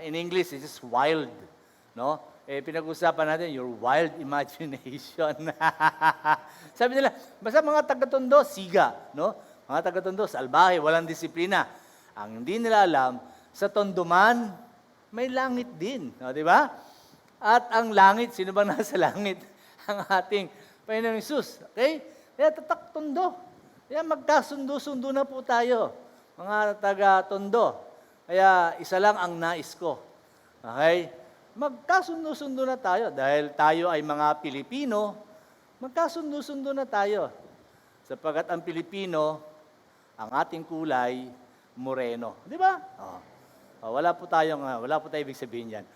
In English, it is wild. Pinag-usapan natin, your wild imagination. Sabi nila, basta mga taga-Tondo, siga. Mga taga-Tondo, salbahe, walang disiplina. Ang hindi nila alam, sa Tondo man, may langit din. Di ba? At ang langit, sino ba nasa langit? Ang ating Panginoong Hesus. Okay? Kaya tatak Tondo. Kaya magkasundo-sundo na po tayo, mga taga-Tondo. Kaya isa lang ang nais ko. Okay? Magkasundo-sundo na tayo. Dahil tayo ay mga Pilipino, magkasundo-sundo na tayo. Sapagkat ang Pilipino, ang ating kulay, moreno. Di ba? Wala po tayong ibig sabihin yan.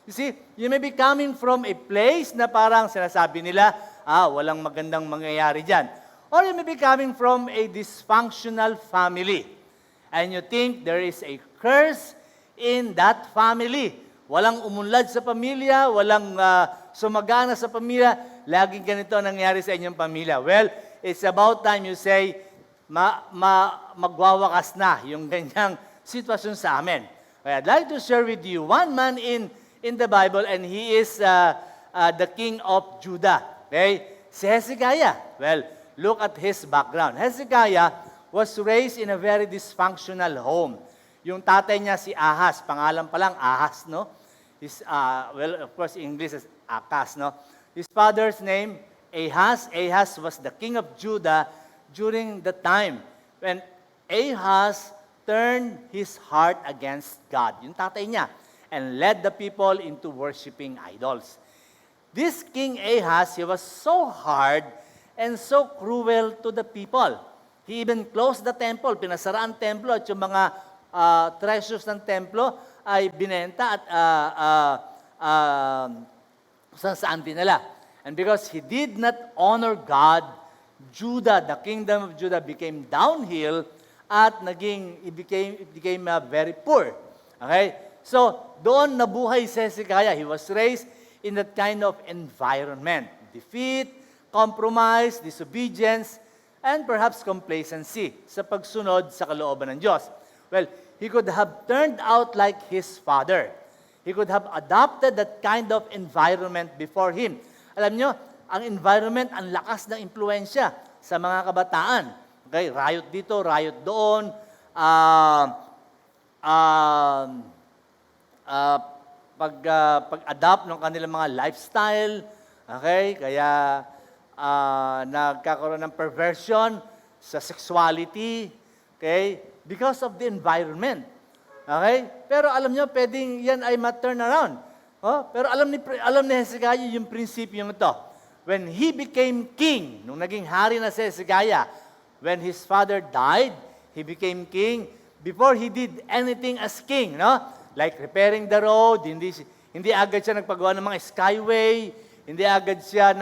You see, you may be coming from a place na parang sinasabi nila, walang magandang mangyayari dyan. Or you may be coming from a dysfunctional family. And you think there is a curse in that family. Walang umunlad sa pamilya, walang sumagana sa pamilya, laging ganito ang nangyari sa inyong pamilya. Well, it's about time you say, magwawakas na yung ganyang sitwasyon sa amin. Kaya I'd like to share with you one man in the Bible, and he is the king of Judah. Okay? Si Hezekiah. Well, look at his background. Hezekiah was raised in a very dysfunctional home. Yung tatay niya si Ahaz, pangalan pa lang Ahaz, no? Of course, English is Akas, no? His father's name, Ahaz. Ahaz was the king of Judah during the time when Ahaz turned his heart against God. Yung tatay niya. And led the people into worshiping idols. This King Ahaz, he was so hard and so cruel to the people. He even closed the temple. Pinasara ang templo at yung mga treasures ng templo ay binenta at saan dinala. And because he did not honor God, Judah, the kingdom of Judah became downhill at it became very poor. Okay? So, doon nabuhay si Hezekiah. He was raised in that kind of environment. Defeat, compromise, disobedience, and perhaps complacency sa pagsunod sa kalooban ng Diyos. Well, he could have turned out like his father. He could have adopted that kind of environment before him. Alam nyo, ang environment, ang lakas ng impluensya sa mga kabataan. Okay, riot dito, riot doon, pag-adapt ng kanilang mga lifestyle, okay, kaya nagkakaroon ng perversion sa sexuality, okay, because of the environment. Okay? Pero alam nyo, pwedeng yan ay ma-turn around. Oh, pero alam ni Hezekiah yung prinsipyo ito. When he became king, nung naging hari na si Hezekiah, when his father died, he became king before he did anything as king, no? Like repairing the road, hindi agad siya nagpagawa ng mga skyway, hindi agad siya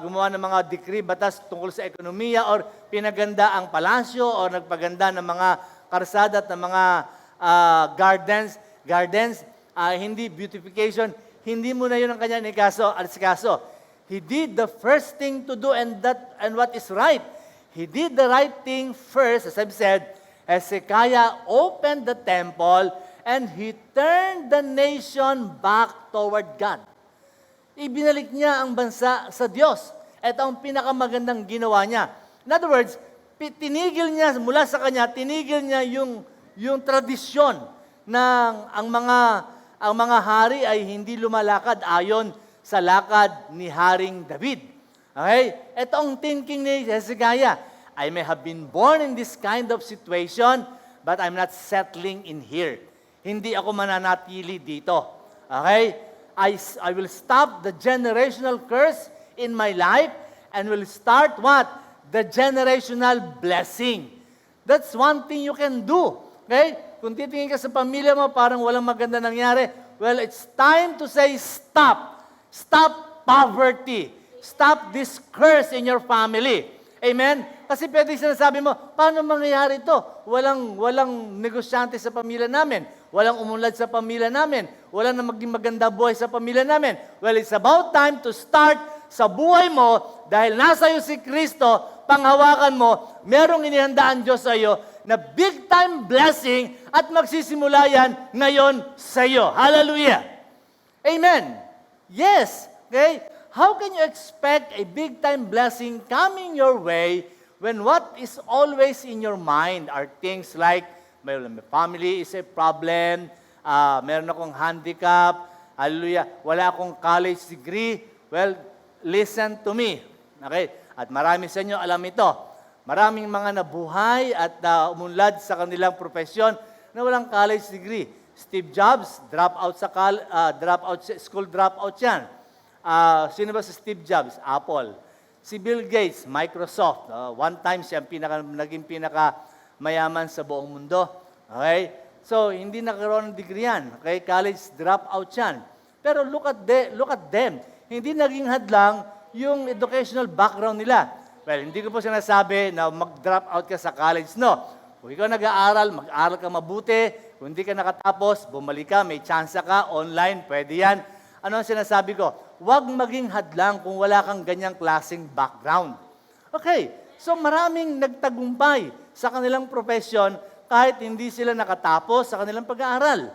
gumawa ng mga decree, batas tungkol sa ekonomiya, or pinaganda ang palasyo, or nagpaganda ng mga karsada at ng mga gardens, hindi beautification, hindi mo na yun ang kanya asikaso. He did the first thing to do and what is right. He did the right thing first, as I've said. Hezekiah opened the temple and he turned the nation back toward God. Ibinalik niya ang bansa sa Diyos. Ito ang pinakamagandang ginawa niya. In other words, tinigil niya, mula sa kanya, tinigil niya yung tradisyon ng ang mga hari ay hindi lumalakad ayon sa lakad ni Haring David. Okay? Ito ang thinking ni Hezekiah. I may have been born in this kind of situation, but I'm not settling in here. Hindi ako mananatili dito. Okay? I will stop the generational curse in my life and will start what? The generational blessing. That's one thing you can do. Okay? Kung titingin ka sa pamilya mo, parang walang maganda nangyari, well, it's time to say, stop. Stop poverty. Stop this curse in your family. Amen? Kasi pwede sinasabi mo, paano mangyayari ito? Walang negosyante sa pamilya namin. Walang umunlad sa pamilya namin. Wala na maging maganda buhay sa pamilya namin. Well, it's about time to start sa buhay mo dahil nasa iyo si Kristo, panghawakan mo, merong inihandaan Diyos sa iyo na big time blessing at magsisimula yan ngayon sa iyo. Hallelujah! Amen! Yes! Okay? How can you expect a big time blessing coming your way when what is always in your mind are things like, my family is a problem, meron akong handicap, hallelujah, wala akong college degree. Well, listen to me. Okay? At marami sa inyo alam ito. Maraming mga nabuhay at umunlad sa kanilang profesyon na walang college degree. Steve Jobs, school dropout yan. Sino ba si Steve Jobs? Apple. Si Bill Gates, Microsoft. One time siya naging pinakamayaman sa buong mundo. Okay? So, hindi nagkaroon ng degree yan. Okay? College dropout yan. Pero look at them. Hindi naging hadlang yung educational background nila. Well, hindi ko po sinasabi na mag-drop out ka sa college, no. Kung ikaw nag-aaral, mag-aaral ka mabuti. Kung hindi ka nakatapos, bumalik ka, may chance ka, online, pwede yan. Ano ang sinasabi ko? Huwag maging hadlang kung wala kang ganyang klaseng background. Okay, so maraming nagtagumpay sa kanilang profession kahit hindi sila nakatapos sa kanilang pag-aaral.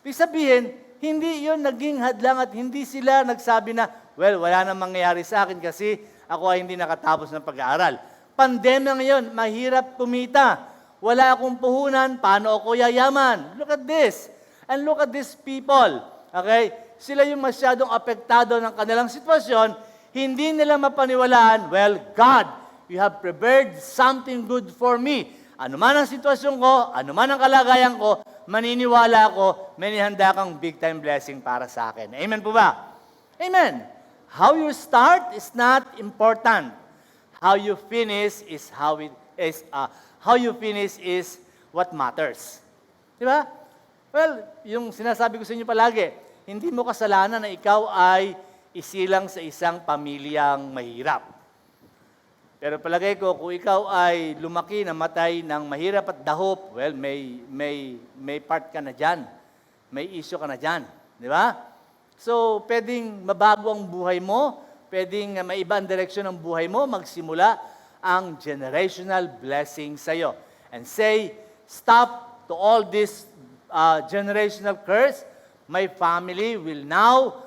Ibig sabihin, hindi yun naging hadlang at hindi sila nagsabi na, well, wala nang mangyayari sa akin kasi ako ay hindi nakatapos ng pag-aaral. Pandemya ngayon, mahirap kumita. Wala akong puhunan, paano ako yayaman? Look at this. And look at these people. Okay? Sila yung masyadong apektado ng kanilang sitwasyon, hindi nila mapaniwalaan, well, God, you have prepared something good for me. Ano man ang sitwasyon ko, ano man ang kalagayan ko, maniniwala ako, may nihanda kang big time blessing para sa akin. Amen po ba? Amen. How you start is not important. How you finish is how you finish is what matters. Di ba? Well, yung sinasabi ko sa inyo palagi, hindi mo kasalanan na ikaw ay isilang sa isang pamilyang mahirap. Pero palagay ko, kung ikaw ay lumaki, namatay ng mahirap at dahop, well, may part ka na dyan. May issue ka na dyan. Di ba? So, pwedeng mabago ang buhay mo, pwedeng maiba ang direksyon ng buhay mo, magsimula ang generational blessing sa'yo. And say, stop to all this generational curse. My family will now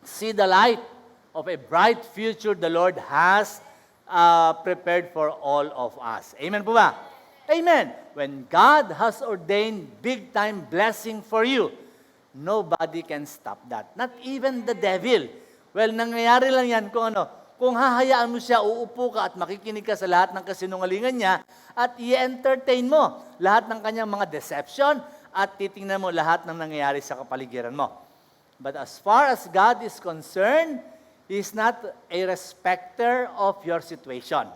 see the light of a bright future the Lord has prepared for all of us. Amen po ba? Amen. When God has ordained big-time blessing for you, nobody can stop that. Not even the devil. Well, nangyayari lang yan kung ano, kung hahayaan mo siya, uupo ka at makikinig ka sa lahat ng kasinungalingan niya at i-entertain mo lahat ng kanyang mga deception at titingnan mo lahat ng nangyayari sa kapaligiran mo. But as far as God is concerned, He is not a respecter of your situation.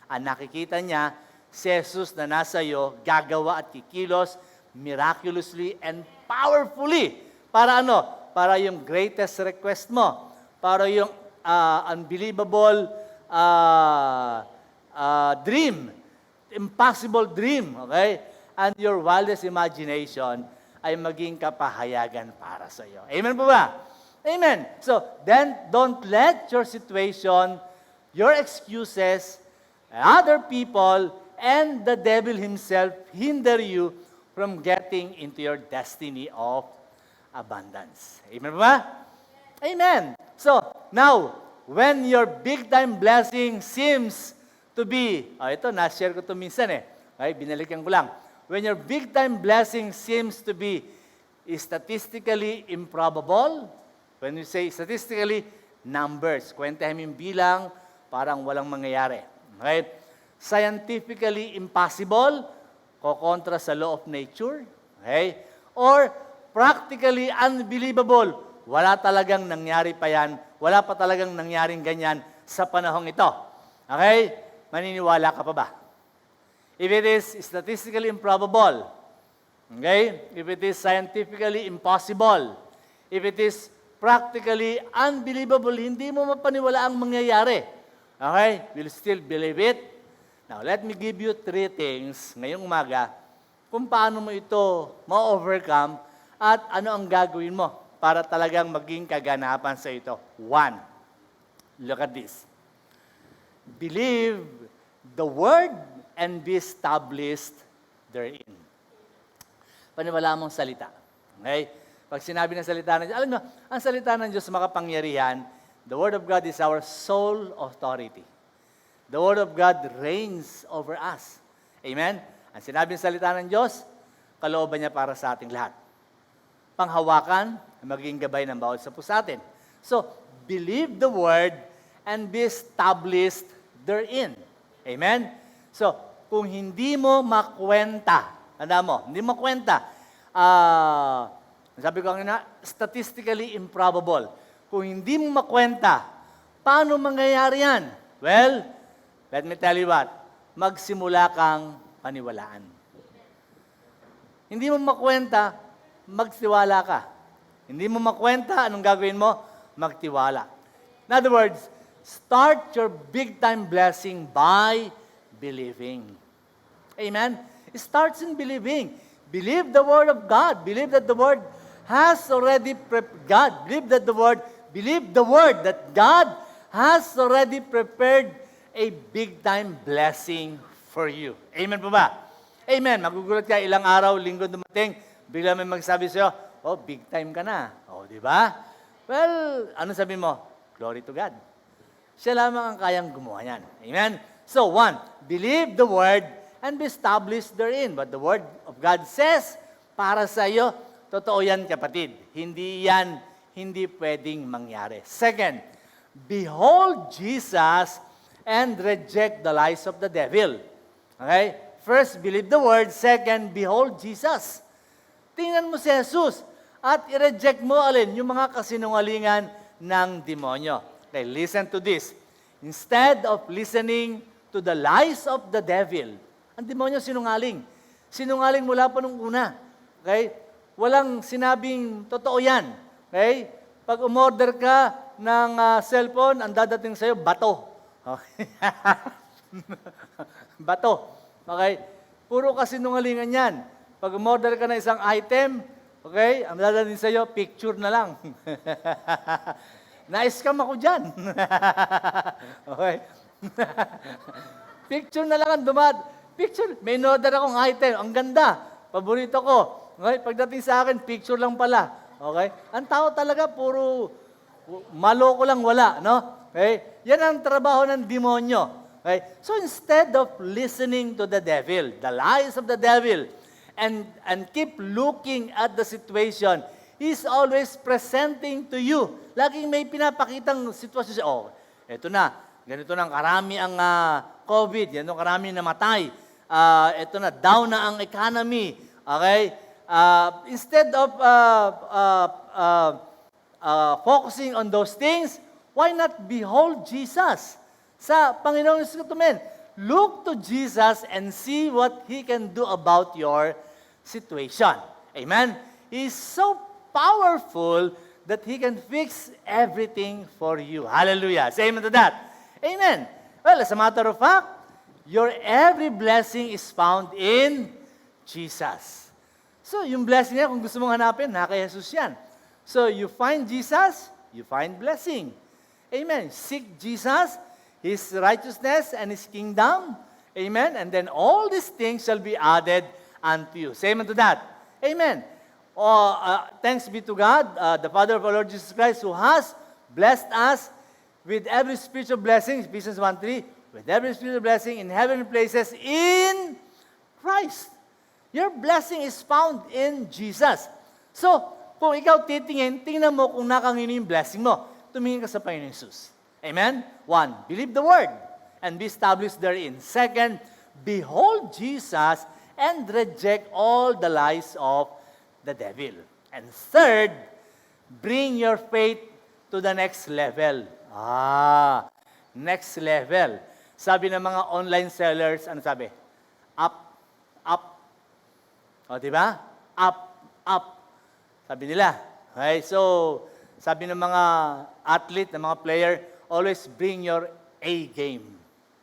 Ang nakikita niya, si Jesus na nasa iyo, gagawa at kikilos miraculously and powerfully. Para ano? Para yung greatest request mo. Para yung unbelievable dream. Impossible dream. Okay? And your wildest imagination ay maging kapahayagan para sa iyo. Amen po ba? Amen. So, then, don't let your situation, your excuses, other people, and the devil himself hinder you from getting into your destiny of abundance. Amen ba? Amen. So, now, when your big-time blessing seems to be, ito, na-share ko ito minsan Okay, binalikan ko lang. When your big-time blessing seems to be statistically improbable, when we say statistically, numbers, kwentahin mo yung bilang, parang walang mangyayari. Okay? Scientifically impossible, kokontra sa law of nature. Okay? Or practically unbelievable, wala talagang nangyari pa yan, wala pa talagang nangyaring ganyan sa panahong ito. Okay? Maniniwala ka pa ba? If it is statistically improbable, okay? If it is scientifically impossible, if it is practically unbelievable, hindi mo mapaniwala ang mangyayari. Okay? We'll still believe it. Now, let me give you 3 things ngayong umaga kung paano mo ito ma-overcome at ano ang gagawin mo para talagang maging kaganapan sa ito. 1, look at this. Believe the word and be established therein. Paniwala mong salita. Okay? Pag sinabi ng salita ng Diyos, alam mo, ang salita ng Diyos makapangyarihan, the Word of God is our sole authority. The Word of God reigns over us. Amen? Ang sinabi ng salita ng Diyos, kalooban niya para sa ating lahat. Panghawakan, maging gabay ng bawat sa puso atin. So, believe the Word and be established therein. Amen? So, kung hindi mo makwenta, tanda mo, hindi mo makwenta, sabi ko nga, statistically improbable. Kung hindi mo makwenta, paano mangyayari yan? Well, let me tell you what, magsimula kang paniwalaan. Hindi mo makwenta, magtiwala ka. Hindi mo makwenta, anong gagawin mo? Magtiwala. In other words, start your big-time blessing by believing. Amen? It starts in believing. Believe the Word of God. Believe that the Word has already believe the Word that God has already prepared a big-time blessing for you. Amen po ba? Amen. Magugulat ka, ilang araw, linggo dumating, bigla may magsabi sa'yo, oh, big time ka na. Oh, di ba? Well, ano sabi mo? Glory to God. Siya lamang ang kayang gumawa yan. Amen? So, 1, believe the Word and be established therein. But the Word of God says, para sa iyo, totoo yan, kapatid. Hindi pwedeng mangyari. 2, behold Jesus and reject the lies of the devil. Okay? First, believe the Word. 2, behold Jesus. Tingnan mo si Jesus at i-reject mo alin yung mga kasinungalingan ng demonyo. Okay, listen to this. Instead of listening to the lies of the devil, ang demonyo sinungaling. Sinungaling mula pa nung una. Okay? Walang sinabing totoo yan. Okay? Pag umorder ka ng cellphone, ang dadating sa'yo, bato. Okay? Bato. Okay? Puro kasinungalingan yan. Pag umorder ka ng isang item, okay, ang dadating sa'yo, picture na lang. Na-scam ako dyan. Okay? Picture na lang ang Picture, may in-order akong item. Ang ganda. Paborito ko. Okay? Pagdating sa akin, picture lang pala. Okay? Ang tao talaga, puro maloko lang wala. No? Okay? Yan ang trabaho ng demonyo. Okay? So instead of listening to the devil, the lies of the devil, and keep looking at the situation, he's always presenting to you. Laging may pinapakitang sitwasyon siya. Oh, eto na. Ganito na, karami ang COVID. Ganito karami namatay. Eto na, down na ang economy. Okay? Instead of focusing on those things, why not behold Jesus? Sa Panginoon Yesus Kristo, look to Jesus and see what He can do about your situation. Amen? He is so powerful that He can fix everything for you. Hallelujah. Say amen to that. Amen. Well, as a matter of fact, your every blessing is found in Jesus. So, yung blessing niya, kung gusto mong hanapin, kay Jesus yan. So, you find Jesus, you find blessing. Amen. Seek Jesus, His righteousness, and His kingdom. Amen. And then all these things shall be added unto you. Say amen to that. Amen. Thanks be to God, the Father of our Lord Jesus Christ, who has blessed us with every spiritual blessing, Ephesians 1:3, with every spiritual blessing in heavenly places in Christ. Your blessing is found in Jesus. So, kung ikaw tingnan mo kung nakangino yung blessing mo. Tumingin ka sa Panginoon Jesus. Amen? 1, believe the word and be established therein. 2, behold Jesus and reject all the lies of the devil. And 3, bring your faith to the next level. Next level. Sabi ng mga online sellers, ano sabi? Up, up. O, di ba? Up, up. Sabi nila. Okay, so, sabi ng mga athlete, ng mga player, always bring your A game.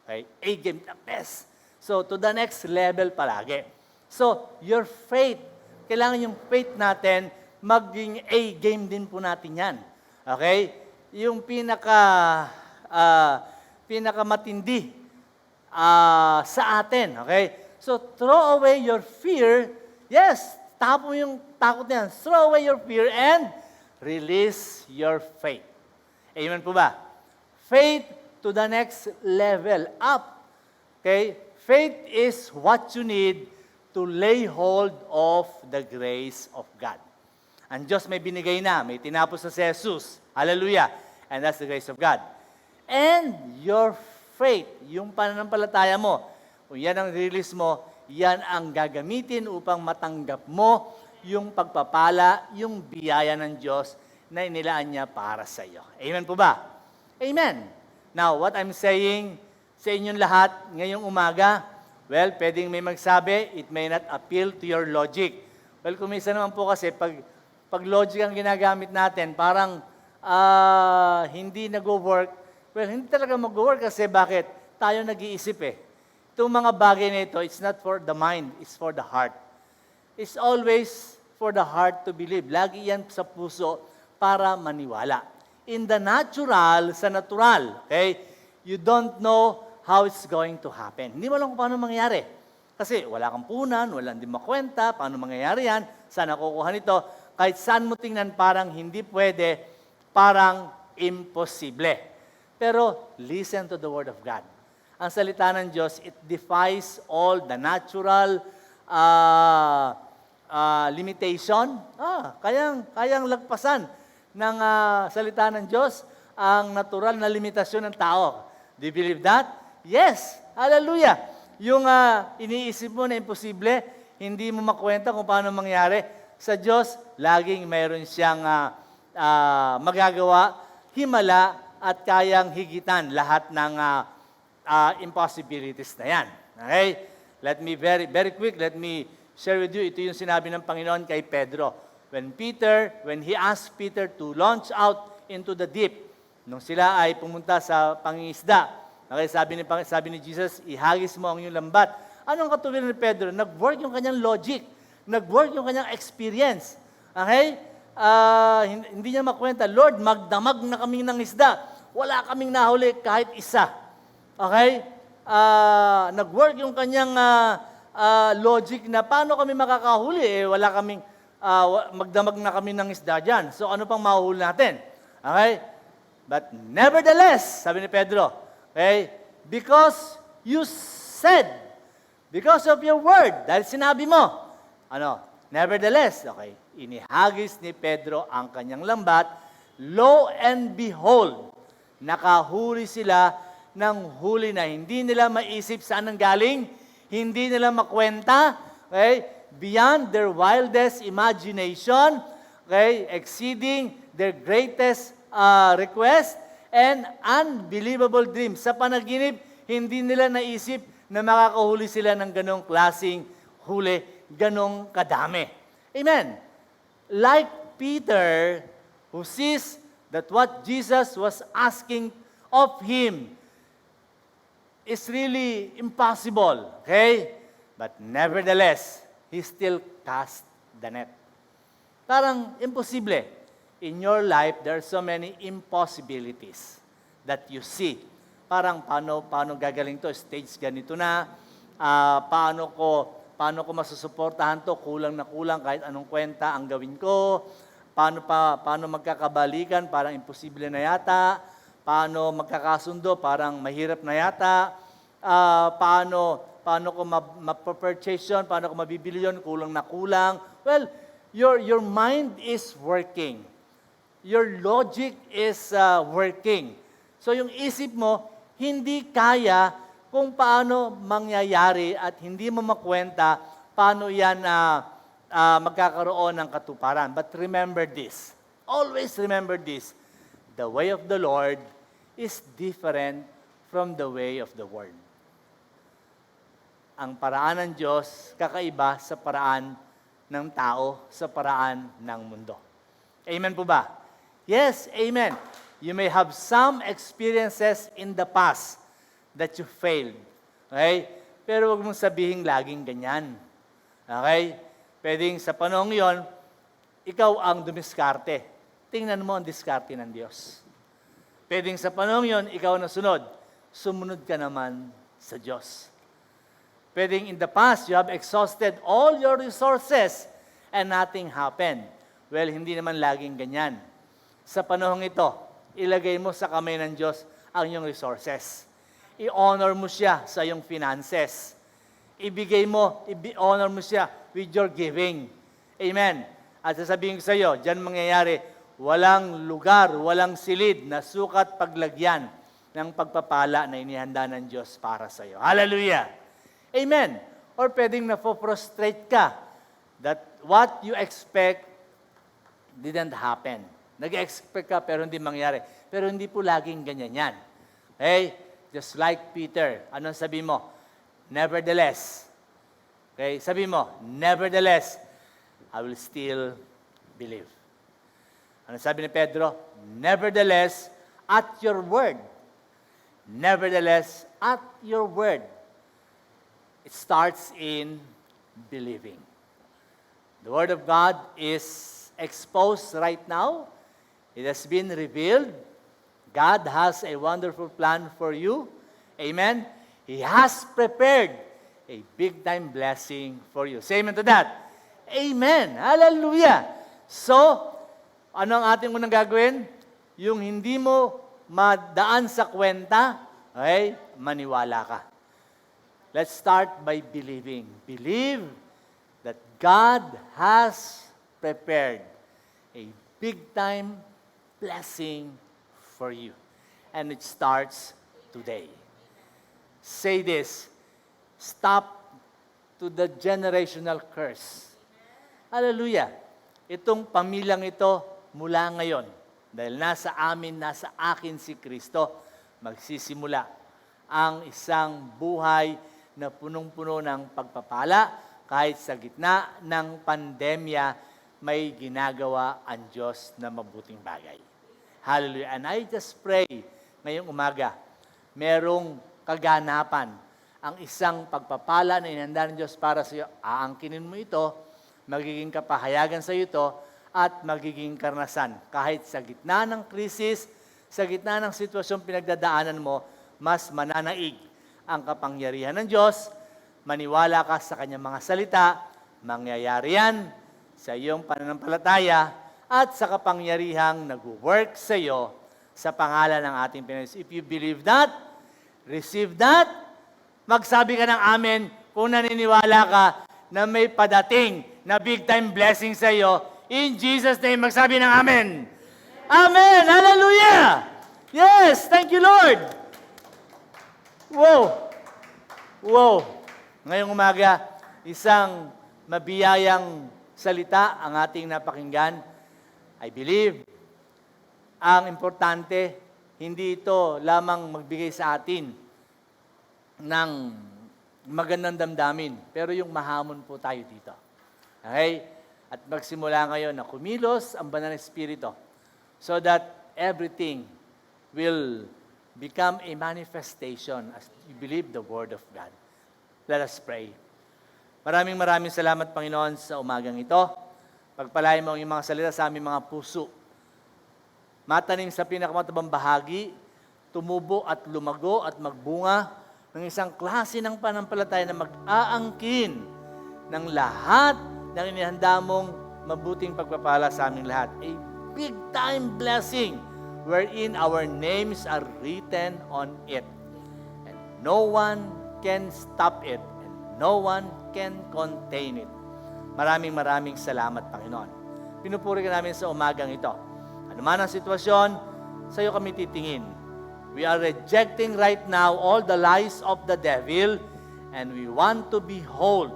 Okay? A game, the best. So, to the next level palagi. So, your faith, kailangan yung faith natin, maging A game din po natin yan. Okay? Yung pinakamatindi sa atin. Okay? So, throw away your fear. Yes, tapo yung takot niyan. Throw away your fear and release your faith. Amen po ba? Faith to the next level, up. Okay? Faith is what you need to lay hold of the grace of God. Ang Diyos may binigay na, may tinapos na si Jesus. Hallelujah. And that's the grace of God. And your faith, yung pananampalataya mo, kung yan ang release mo, yan ang gagamitin upang matanggap mo yung pagpapala, yung biyaya ng Diyos na inilaan niya para sa iyo. Amen po ba? Amen. Now, what I'm saying sa inyong lahat ngayong umaga, well, pwedeng may magsabi, it may not appeal to your logic. Well, kumisa naman po kasi, pag logic ang ginagamit natin, parang hindi nag-work. Well, hindi talaga mag-work kasi bakit? Tayo nag-iisip eh. Itong mga bagay na ito, it's not for the mind, it's for the heart. It's always for the heart to believe. Lagi yan sa puso para maniwala. In the natural, sa natural, okay, you don't know how it's going to happen. Hindi mo alam kung paano mangyayari. Kasi wala kang punan, wala hindi makwenta, paano mangyayari yan, saan nakukuha nito. Kahit saan mo tingnan, parang hindi pwede, parang imposible. Pero listen to the Word of God. Ang salita ng Diyos, it defies all the natural limitation. Kayang lagpasan ng salita ng Diyos ang natural na limitasyon ng tao. Do you believe that? Yes. Hallelujah. Yung iniisip mo na imposible, hindi mo makwenta kung paano mangyari. Sa Diyos, laging mayroon siyang magagawa, himala, at kayang higitan lahat ng impossibilities na yan. Okay? Let me very quick, let me share with you, ito yung sinabi ng Panginoon kay Pedro. When he asked Peter to launch out into the deep, nung sila ay pumunta sa pangingisda, okay, sabi ni Jesus, ihagis mo ang iyong lambat. Anong katuwiran ni Pedro? Nag-work yung kanyang logic. Nag-work yung kanyang experience. Okay? hindi niya makwenta, Lord, magdamag na kami ng isda. Wala kaming nahuli kahit isa. Okay? Nag-work yung kanyang logic na paano kami makakahuli? Wala kaming, magdamag na kami ng isda dyan. So ano pang mahuli natin? Okay? But nevertheless, sabi ni Pedro, okay, because you said, because of your word, dahil sinabi mo, nevertheless, okay, inihagis ni Pedro ang kanyang lambat, lo and behold, nakahuli sila ng huli na hindi nila maisip saan ang galing, hindi nila makwenta, okay, beyond their wildest imagination, okay, exceeding their greatest request and unbelievable dreams. Sa panaginip, hindi nila naisip na makakahuli sila ng ganong klaseng huli, ganong kadami. Amen. Like Peter, who sees that what Jesus was asking of him is really impossible. Okay? But nevertheless, he still cast the net. Parang imposible. In your life, there are so many impossibilities that you see. Parang paano gagaling to? Stage ganito na. Paano ko masusuportahan to? Kulang na kulang kahit anong kwenta ang gawin ko. Paano magkakabalikan? Parang imposible na yata. Paano magkakasundo? Parang mahirap na yata. Paano ko ma-purchase yun? Paano ko mabibili yun? Kulang na kulang. Well, your mind is working. Your logic is working. So yung isip mo, hindi kaya kung paano mangyayari at hindi mo makwenta paano yan magkakaroon ng katuparan. But remember this. Always remember this. The way of the Lord is different from the way of the world. Ang paraan ng Diyos kakaiba sa paraan ng tao, sa paraan ng mundo. Amen po ba? Yes, amen. You may have some experiences in the past that you failed. Okay? Pero huwag mong sabihin laging ganyan. Okay? Pwedeng sa panahon yon, ikaw ang dumiskarte. Tingnan mo ang diskarte ng Diyos. Pwedeng sa panahon yon, ikaw na sunod. Sumunod ka naman sa Diyos. Pwedeng in the past, you have exhausted all your resources and nothing happened. Well, hindi naman laging ganyan. Sa panahong ito, ilagay mo sa kamay ng Diyos ang iyong resources. I-honor mo siya sa iyong finances. I-honor mo siya with your giving. Amen. At sasabihin ko sa iyo, diyan mangyayari, walang lugar, walang silid na sukat paglagyan ng pagpapala na inihanda ng Diyos para sa iyo. Hallelujah. Amen. Or pwedeng na-frustrate ka that what you expect didn't happen. Nag-expect ka pero hindi mangyari. Pero hindi po laging ganyan yan. Okay? Just like Peter. Anong sabi mo? Nevertheless. Okay? Sabi mo, nevertheless, I will still believe. Ano sabi ni Pedro? Nevertheless, at your word. Nevertheless, at your word. It starts in believing. The Word of God is exposed right now. It has been revealed. God has a wonderful plan for you. Amen. He has prepared a big-time blessing for you. Say amen to that. Amen. Hallelujah. So, ano ang ating munang gagawin? Yung hindi mo madaan sa kwenta, okay, maniwala ka. Let's start by believing. Believe that God has prepared a big-time blessing for you. And it starts today. Say this, stop to the generational curse. Hallelujah. Itong pamilyang ito mula ngayon, dahil nasa akin si Kristo, magsisimula ang isang buhay na punong-puno ng pagpapala kahit sa gitna ng pandemya may ginagawa ang Diyos na mabuting bagay. Hallelujah. And I just pray ngayong umaga, merong kaganapan ang isang pagpapala na inanda ng Diyos para sa iyo. Aangkinin mo ito, magiging kapahayagan sa iyo ito, at magiging karanasan. Kahit sa gitna ng krisis, sa gitna ng sitwasyong pinagdadaanan mo, mas mananaig ang kapangyarihan ng Diyos. Maniwala ka sa kanyang mga salita, mangyayari yan sa iyong pananampalataya at sa kapangyarihang nag-work sa iyo sa pangalan ng ating Panginoon. If you believe that, receive that, magsabi ka ng amen kung naniniwala ka na may padating na big time blessing sa iyo. In Jesus' name, magsabi ng amen. Amen! Hallelujah! Yes! Thank you, Lord! Wow! Wow! Ngayong umaga, isang mabiyayang salita ang ating napakinggan. I believe, ang importante, hindi ito lamang magbigay sa atin ng magandang damdamin, pero yung mahamon po tayo dito. Okay? At magsimula ngayon na kumilos ang banal na Espiritu so that everything will become a manifestation as you believe the Word of God. Let us pray. Maraming salamat, Panginoon, sa umagang ito. Pagpalain mo ang iyong mga salita sa aming mga puso. Matanim sa pinakamatabang bahagi, tumubo at lumago at magbunga ng isang klase ng panampalataya na mag-aangkin ng lahat ng inihanda mong mabuting pagpapala sa aming lahat. A big-time blessing wherein our names are written on it. And no one can stop it. And no one can contain it. Maraming salamat, Panginoon. Pinupuri ka namin sa umagang ito. Ano man ang sitwasyon, sa iyo kami titingin. We are rejecting right now all the lies of the devil and we want to behold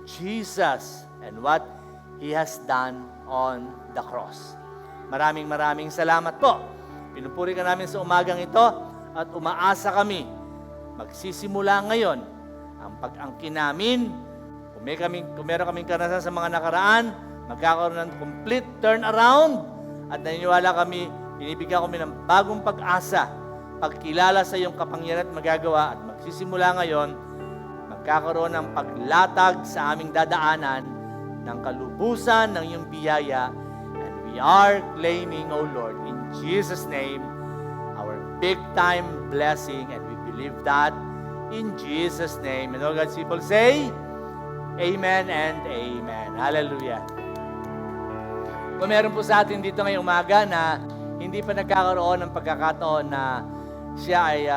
Jesus and what He has done on the cross. Maraming salamat po. Pinupuri ka namin sa umagang ito at umaasa kami. Magsisimula ngayon ang pag-angkin namin. Kung meron kaming karanasan sa mga nakaraan, magkakaroon ng complete turnaround at naniniwala kami, binibigyan kami ng bagong pag-asa, pagkilala sa iyong kapangyarihan at magagawa at magsisimula ngayon, magkakaroon ng paglatag sa aming dadaanan ng kalubusan ng iyong biyaya. And we are claiming, O Lord, in Jesus' name, our big-time blessing. And we believe that in Jesus' name. And all God's people say, Amen and Amen. Hallelujah. Kung meron po sa atin dito ngayong umaga na hindi pa nagkakaroon ng pagkakataon na siya ay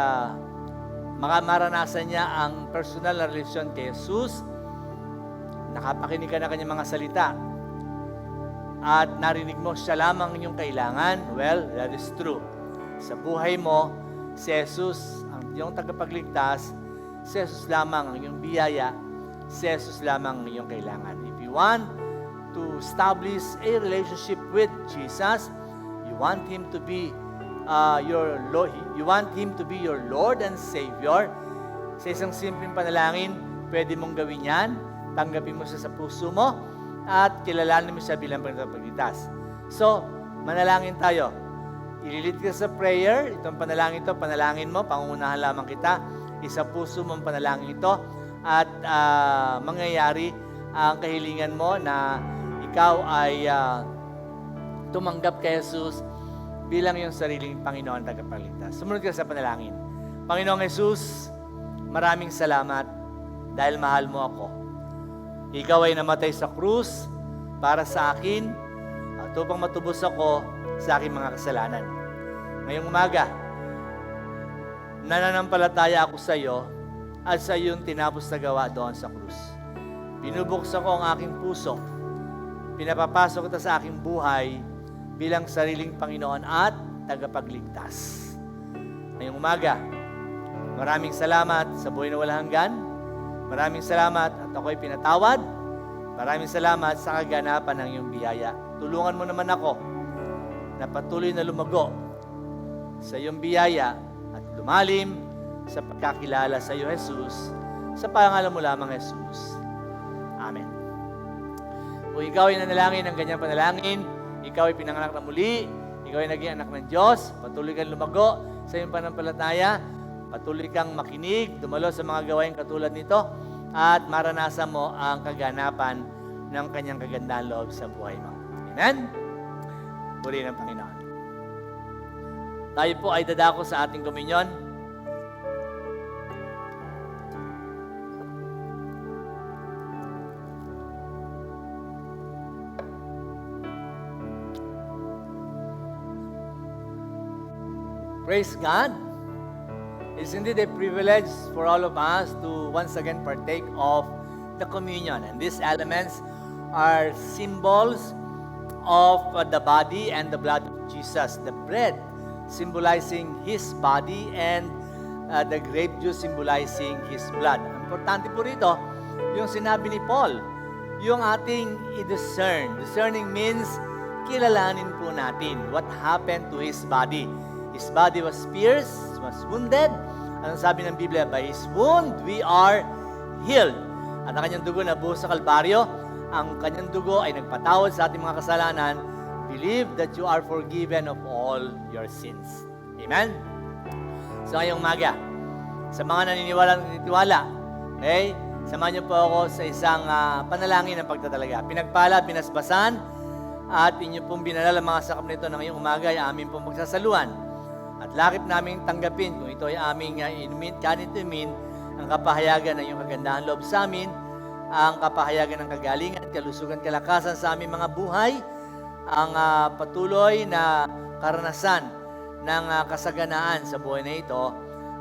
maranasan niya ang personal na relasyon kay Jesus, nakapakinig ka na kanyang mga salita, at narinig mo siya lamang yung kailangan, well, that is true. Sa buhay mo, si Jesus ang iyong tagapagligtas, si Jesus lamang ang iyong biyaya, si Jesus lamang ang iyong kailangan. If you want to establish a relationship with Jesus, you want Him to be your Lord and Savior, sa isang simpleng panalangin, pwede mong gawin yan. Tanggapin mo siya sa puso mo at kilalanin mo siya bilang pagligtas. So, manalangin tayo. Ililid ka sa prayer, itong panalangin ito, panalangin mo, pangungunahan lamang kita, isa puso mo ang panalangin ito, at mangyayari ang kahilingan mo na ikaw ay tumanggap kay Jesus bilang yung sariling Panginoon at tagapagligtas. Sumunod ka sa panalangin. Panginoong Jesus, maraming salamat dahil mahal mo ako. Ikaw ay namatay sa krus para sa akin at upang matubos ako sa aking mga kasalanan. Ngayong umaga, nananampalataya ako sa iyo at sa iyong tinapos na gawa doon sa krus. Binubuksan ko ang aking puso. Pinapapasok kita sa aking buhay bilang sariling Panginoon at tagapagligtas. Ngayong umaga, maraming salamat sa buhay na walang hanggan. Maraming salamat at ako'y pinatawad. Maraming salamat sa kaganapan ng iyong biyaya. Tulungan mo naman ako na patuloy na lumago sa iyong biyaya at lumalim sa pagkakilala sa iyo, Jesus, sa pangalan mo lamang, Jesus. Amen. Kung ikaw ay nanalangin ng ganyang panalangin, ikaw ay pinanganak na muli, ikaw ay naging anak ng Diyos, patuloy kang lumago sa iyong panampalataya, patuloy kang makinig, dumalo sa mga gawain katulad nito, at maranasan mo ang kaganapan ng kanyang kagandang loob sa buhay mo. Amen? Purihin ang Panginoon. Tayo po ay dadako sa ating komunyon. Praise God. It's indeed a privilege for all of us to once again partake of the communion. And these elements are symbols of the body and the blood of Jesus. The bread symbolizing His body and the grape juice symbolizing His blood. Importante po rito, yung sinabi ni Paul, yung ating i-discern. Discerning means kilalanin po natin what happened to His body. His body was pierced, was wounded. Anong sabi ng Biblia? By His wound, we are healed. At ang kanyang dugo na buhos sa Kalbaryo, ang kanyang dugo ay nagpatawad sa ating mga kasalanan. Believe that you are forgiven of all your sins. Amen? So ngayong umaga, sa mga naniniwala, okay, samahan niyo po ako sa isang panalangin ng pagtatalaga. Pinagpala, pinasbasan, at inyo pong binalala mga sakap nito na ngayong umaga ay amin pong magsasaluan. At lakip namin tanggapin kung ito ay aming inumin, kanitumin, ang kapahayagan ng iyong kagandahan loob sa amin, ang kapahayagan ng kagalingan, kalusugan, kalakasan sa aming mga buhay, ang patuloy na karanasan ng kasaganaan sa buhay na ito,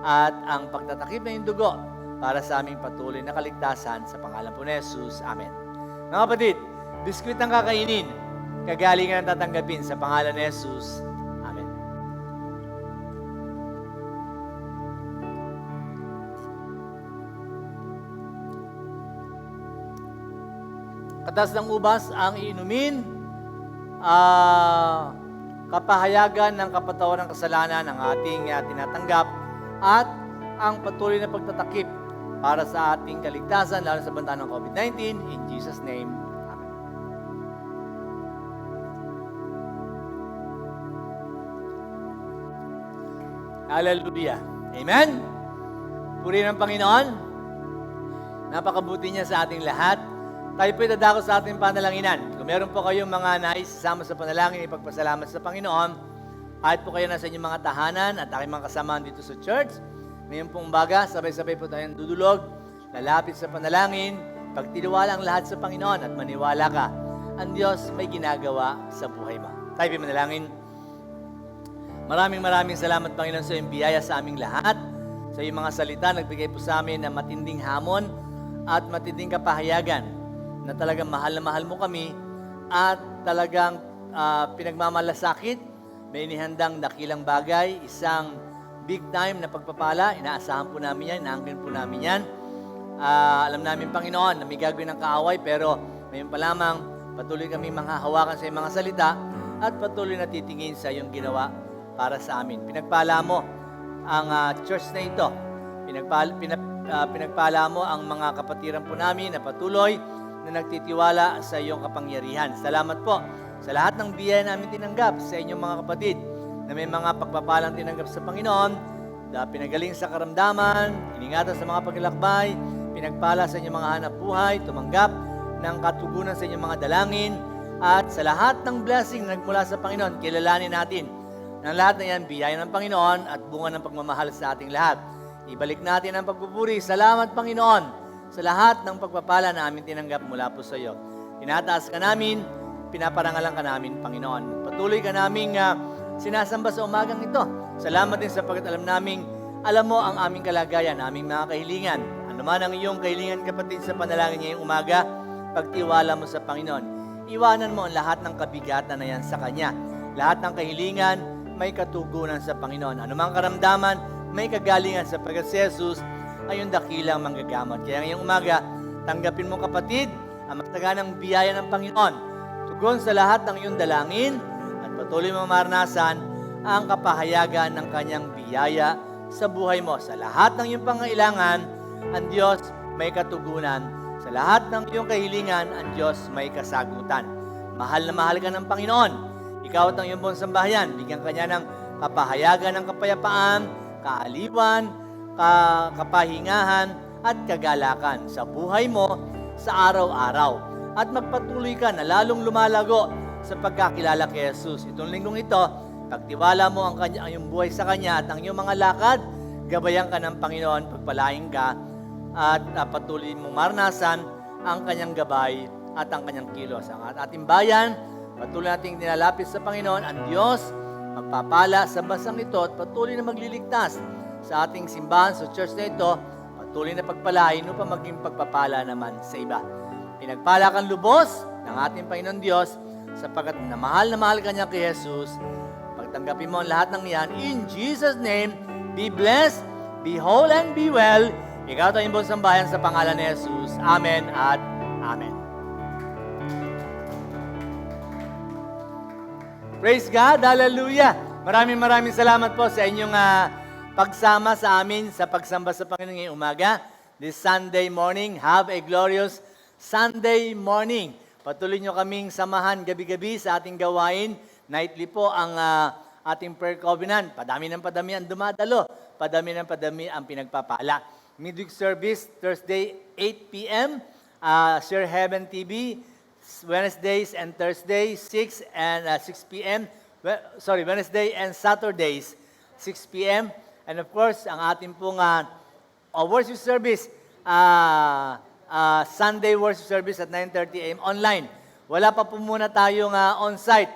at ang pagtatakip na iyong dugo para sa aming patuloy na kaligtasan sa pangalan po ni Jesus. Amen. Mga kapatid, biskwit ang kakainin, kagalingan ang tatanggapin sa pangalan ni Jesus. Amen. Katas ng ubas ang iinumin, kapahayagan ng kapatawan ng kasalanan ang ating tinatanggap at ang patuloy na pagtatakip para sa ating kaligtasan lalo sa banta ng COVID-19. In Jesus' name, Amen. Hallelujah. Amen. Purihin ang Panginoon. Napakabuti niya sa ating lahat. Tayo po dadako sa ating panalanginan. Kung meron po kayong mga nais sasama sa panalangin, ipagpasalamat sa Panginoon, kahit po kayo nasa inyong mga tahanan at aking mga kasamahan dito sa church, ngayon pong umaga, sabay-sabay po tayong dudulog, lalapit sa panalangin, pagtitiwala ang lahat sa Panginoon at maniwala ka, ang Diyos may ginagawa sa buhay mo. Tayo po manalangin. Maraming salamat, Panginoon, sa iyong biyaya sa aming lahat. Sa iyong mga salita, nagbigay po sa amin ng matinding hamon at matinding kapahayagan na talagang mahal na mahal mo kami at talagang pinagmamalasakit, may inihandang dakilang bagay, isang big time na pagpapala, inaasahan po namin yan, inaangkin po namin yan. Alam namin, Panginoon, na may gagawin ng kaaway, pero ngayon pa lamang, patuloy kami manghahawakan sa iyong mga salita at patuloy na titingin sa iyong ginawa para sa amin. Pinagpala mo ang church na ito. Pinagpala mo ang mga kapatiran po namin na patuloy na nagtitiwala sa iyong kapangyarihan. Salamat po sa lahat ng biyaya namin tinanggap sa inyong mga kapatid na may mga pagpapalang tinanggap sa Panginoon, na pinagaling sa karamdaman, iningatan sa mga paglalakbay, pinagpala sa inyong mga hanap buhay, tumanggap ng katugunan sa inyong mga dalangin, at sa lahat ng blessing na nagmula sa Panginoon, kilalanin natin ng lahat na yan, biyaya ng Panginoon at bunga ng pagmamahal sa ating lahat. Ibalik natin ang pagpupuri. Salamat, Panginoon, sa lahat ng pagpapala na aming tinanggap mula po sa iyo. Tinataas ka namin, pinaparangalan ka namin, Panginoon. Patuloy ka naming sinasamba sa umagang ito. Salamat din sapagkat alam mo ang aming kalagayan, aming mga kahilingan. Ano man ang iyong kahilingan, kapatid, sa panalangin ngayong umaga, pagtiwala mo sa Panginoon. Iwanan mo ang lahat ng kabigatan na yan sa Kanya. Lahat ng kahilingan, may katugunan sa Panginoon. Ano mang karamdaman, may kagalingan sapagkat si Jesus ay yung dakilang manggagamot. Kaya ngayong umaga, tanggapin mo, kapatid, ang mataganang biyaya ng Panginoon. Tugon sa lahat ng iyong dalangin at patuloy mo maranasan ang kapahayagan ng Kanyang biyaya sa buhay mo. Sa lahat ng iyong pangailangan, ang Diyos may katugunan. Sa lahat ng iyong kahilingan, ang Diyos may kasagutan. Mahal na mahal ka ng Panginoon. Ikaw at ang iyong buong sambahayan, bigyan Kanya ng kapahayagan ng kapayapaan, kaaliwan, kapahingahan at kagalakan sa buhay mo sa araw-araw. At magpatuloy ka na lalong lumalago sa pagkakilala kay Jesus. Itong linggong ito, pagtiwala mo ang iyong buhay sa Kanya at ang iyong mga lakad, gabayan ka ng Panginoon, pagpalain ka, at patuloy mong maranasan ang Kanyang gabay at ang Kanyang kilos. Ang ating bayan, patuloy nating nilalapit sa Panginoon, ang Diyos, magpapala sa bansang ito at patuloy na magliligtas sa ating simbahan, sa church na ito, patuloy na pagpalain upang maging pagpapala naman sa iba. Pinagpala kang lubos ng ating Panginoon Diyos sapagkat na mahal ka niya kay Jesus. Pagtanggapin mo ang lahat ng yan, in Jesus' name, be blessed, be whole, and be well. Ikaw tayong buong sambayan sa pangalan ni Jesus. Amen at Amen. Praise God, hallelujah. Maraming salamat po sa inyong pagsama sa amin sa pagsamba sa Panginoon ngayong umaga. This Sunday morning, have a glorious Sunday morning. Patuloy nyo kaming samahan gabi-gabi sa ating gawain. Nightly po ang ating prayer covenant. Padami ang dumadalo. Padami ang pinagpapala. Midweek service, Thursday, 8 p.m. Share Heaven TV. Wednesdays and Thursdays, 6 and 6 p.m. Wednesday and Saturdays, 6 p.m. And of course, ang ating pong worship service, Sunday worship service at 9:30 a.m. online. Wala pa po muna tayong on-site.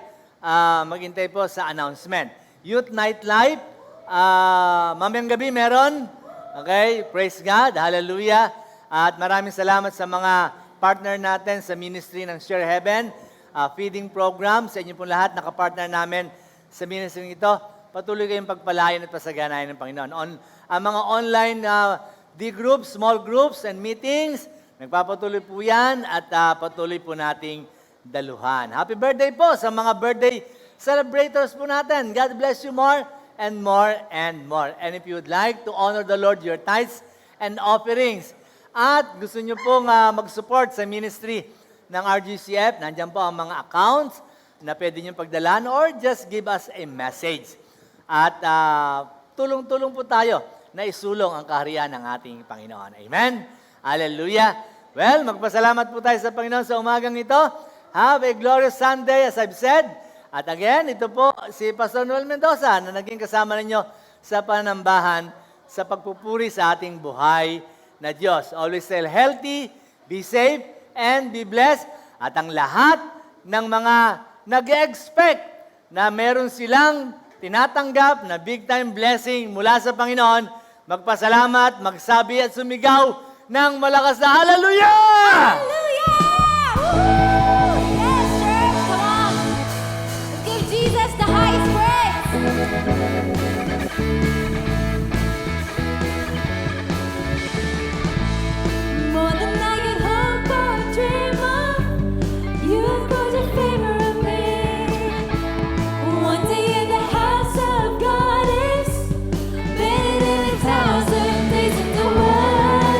Maghintay po sa announcement. Youth Night Live, mamayang gabi meron. Okay, praise God, hallelujah. At maraming salamat sa mga partner natin sa ministry ng Share Heaven, feeding program, sa inyo pong lahat, nakapartner namin sa ministry ito. Patuloy kayong pagpalayan at pasaganayan ng Panginoon. Ang mga online D-groups, small groups, and meetings, nagpapatuloy po yan at patuloy po nating daluhan. Happy birthday po sa mga birthday celebrators po natin. God bless you more and more and more. And if you would like to honor the Lord, your tithes and offerings, at gusto nyo pong mag-support sa ministry ng RGCF, nandiyan po ang mga accounts na pwede nyo pagdalan or just give us a message. At tulong-tulong po tayo na isulong ang kaharian ng ating Panginoon. Amen? Hallelujah! Well, magpasalamat po tayo sa Panginoon sa umagang ito. Have a glorious Sunday, as I've said. At again, ito po si Pastor Noel Mendoza na naging kasama ninyo sa panambahan sa pagpupuri sa ating buhay na Diyos. Always stay healthy, be safe, and be blessed. At ang lahat ng mga nag-expect na meron silang tinatanggap na big-time blessing mula sa Panginoon, magpasalamat, magsabi at sumigaw ng malakas na hallelujah! Hallelujah! Woo! Yes, church, come on. Let's give Jesus the highest praise. More than I can hope or dream of, you have put your favor on me. One day in the house of God is better than 1,000 days in the world.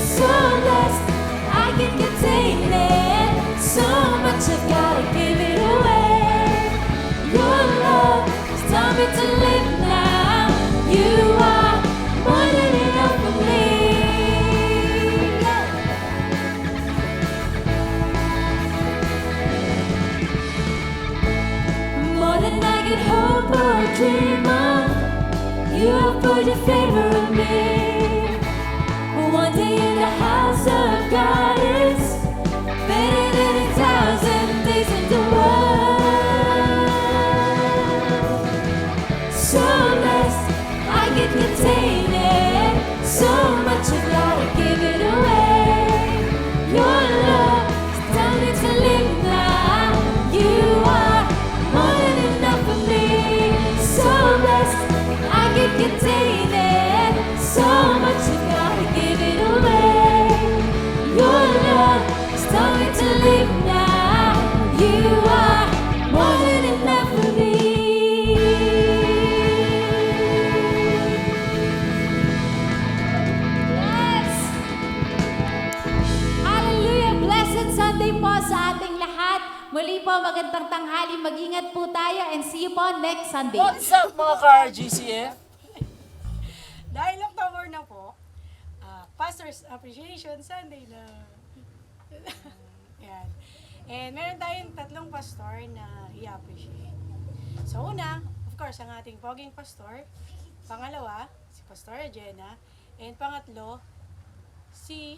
So blessed, I can't contain it. So much I've gotta give it away. Your love has taught me to live now. You are more than enough for me. More than I could hope or dream of, you have put your favor on me. One day in the house of God is better than 1,000 days in the world. So blessed, I can contain it. So much I gotta give it away. Your love is telling me to live now. You are more than enough for me. So blessed, I can contain it. So much I gotta give it away. Your love is telling me to live now. You are more than enough for me. Yes! Hallelujah! Blessed Sunday po sa ating lahat. Muli po, magandang tanghali. Mag-ingat po tayo and see you po next Sunday. What's up mga ka-RGCF? Dahil October na po, Pastor's Appreciation Sunday na. Yan. And meron tayong tatlong pastor na i-appreciate. So una, of course, ang ating poging pastor. Pangalawa, si Pastor Jenna. And pangatlo,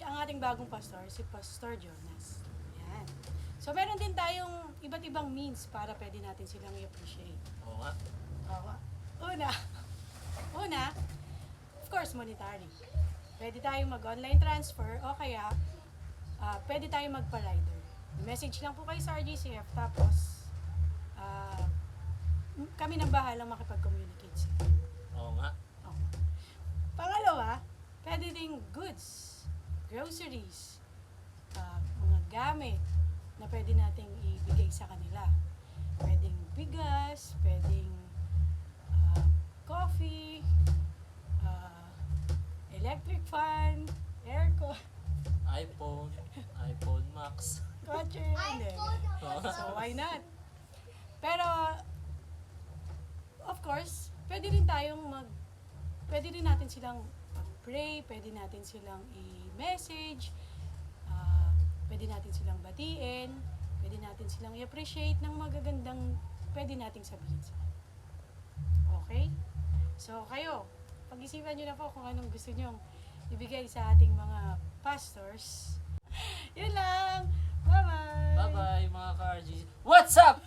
ang ating bagong pastor, si Pastor Jonas. Yan. So meron din tayong iba't ibang means para pwede natin silang i-appreciate. Oo nga. Oo. Una, of course, monetary. Pwede tayong mag-online transfer o kaya pwede tayong magpa-rider. Message lang po kayo sa RGCF tapos kami nang bahalang makipag-communicate sa inyo. Oo nga. Oo. Pangalawa, pwede ding goods, groceries, mga gamit na pwede nating ibigay sa kanila. Pwedeng bigas, pwedeng coffee, electric fan, aircon, iPhone Max. kotse, hindi. So why not? Pero, of course, pwede rin natin silang pray, pwede natin silang i-message, pwede natin silang batiin, pwede natin silang i-appreciate ng magagandang pwede nating sabihin sa kanila. Okay? So, kayo, pag-isipan nyo na po kung anong gusto nyong ibigay sa ating mga pastors. Yun lang! Bye-bye! Bye-bye mga ka-RGC. What's up?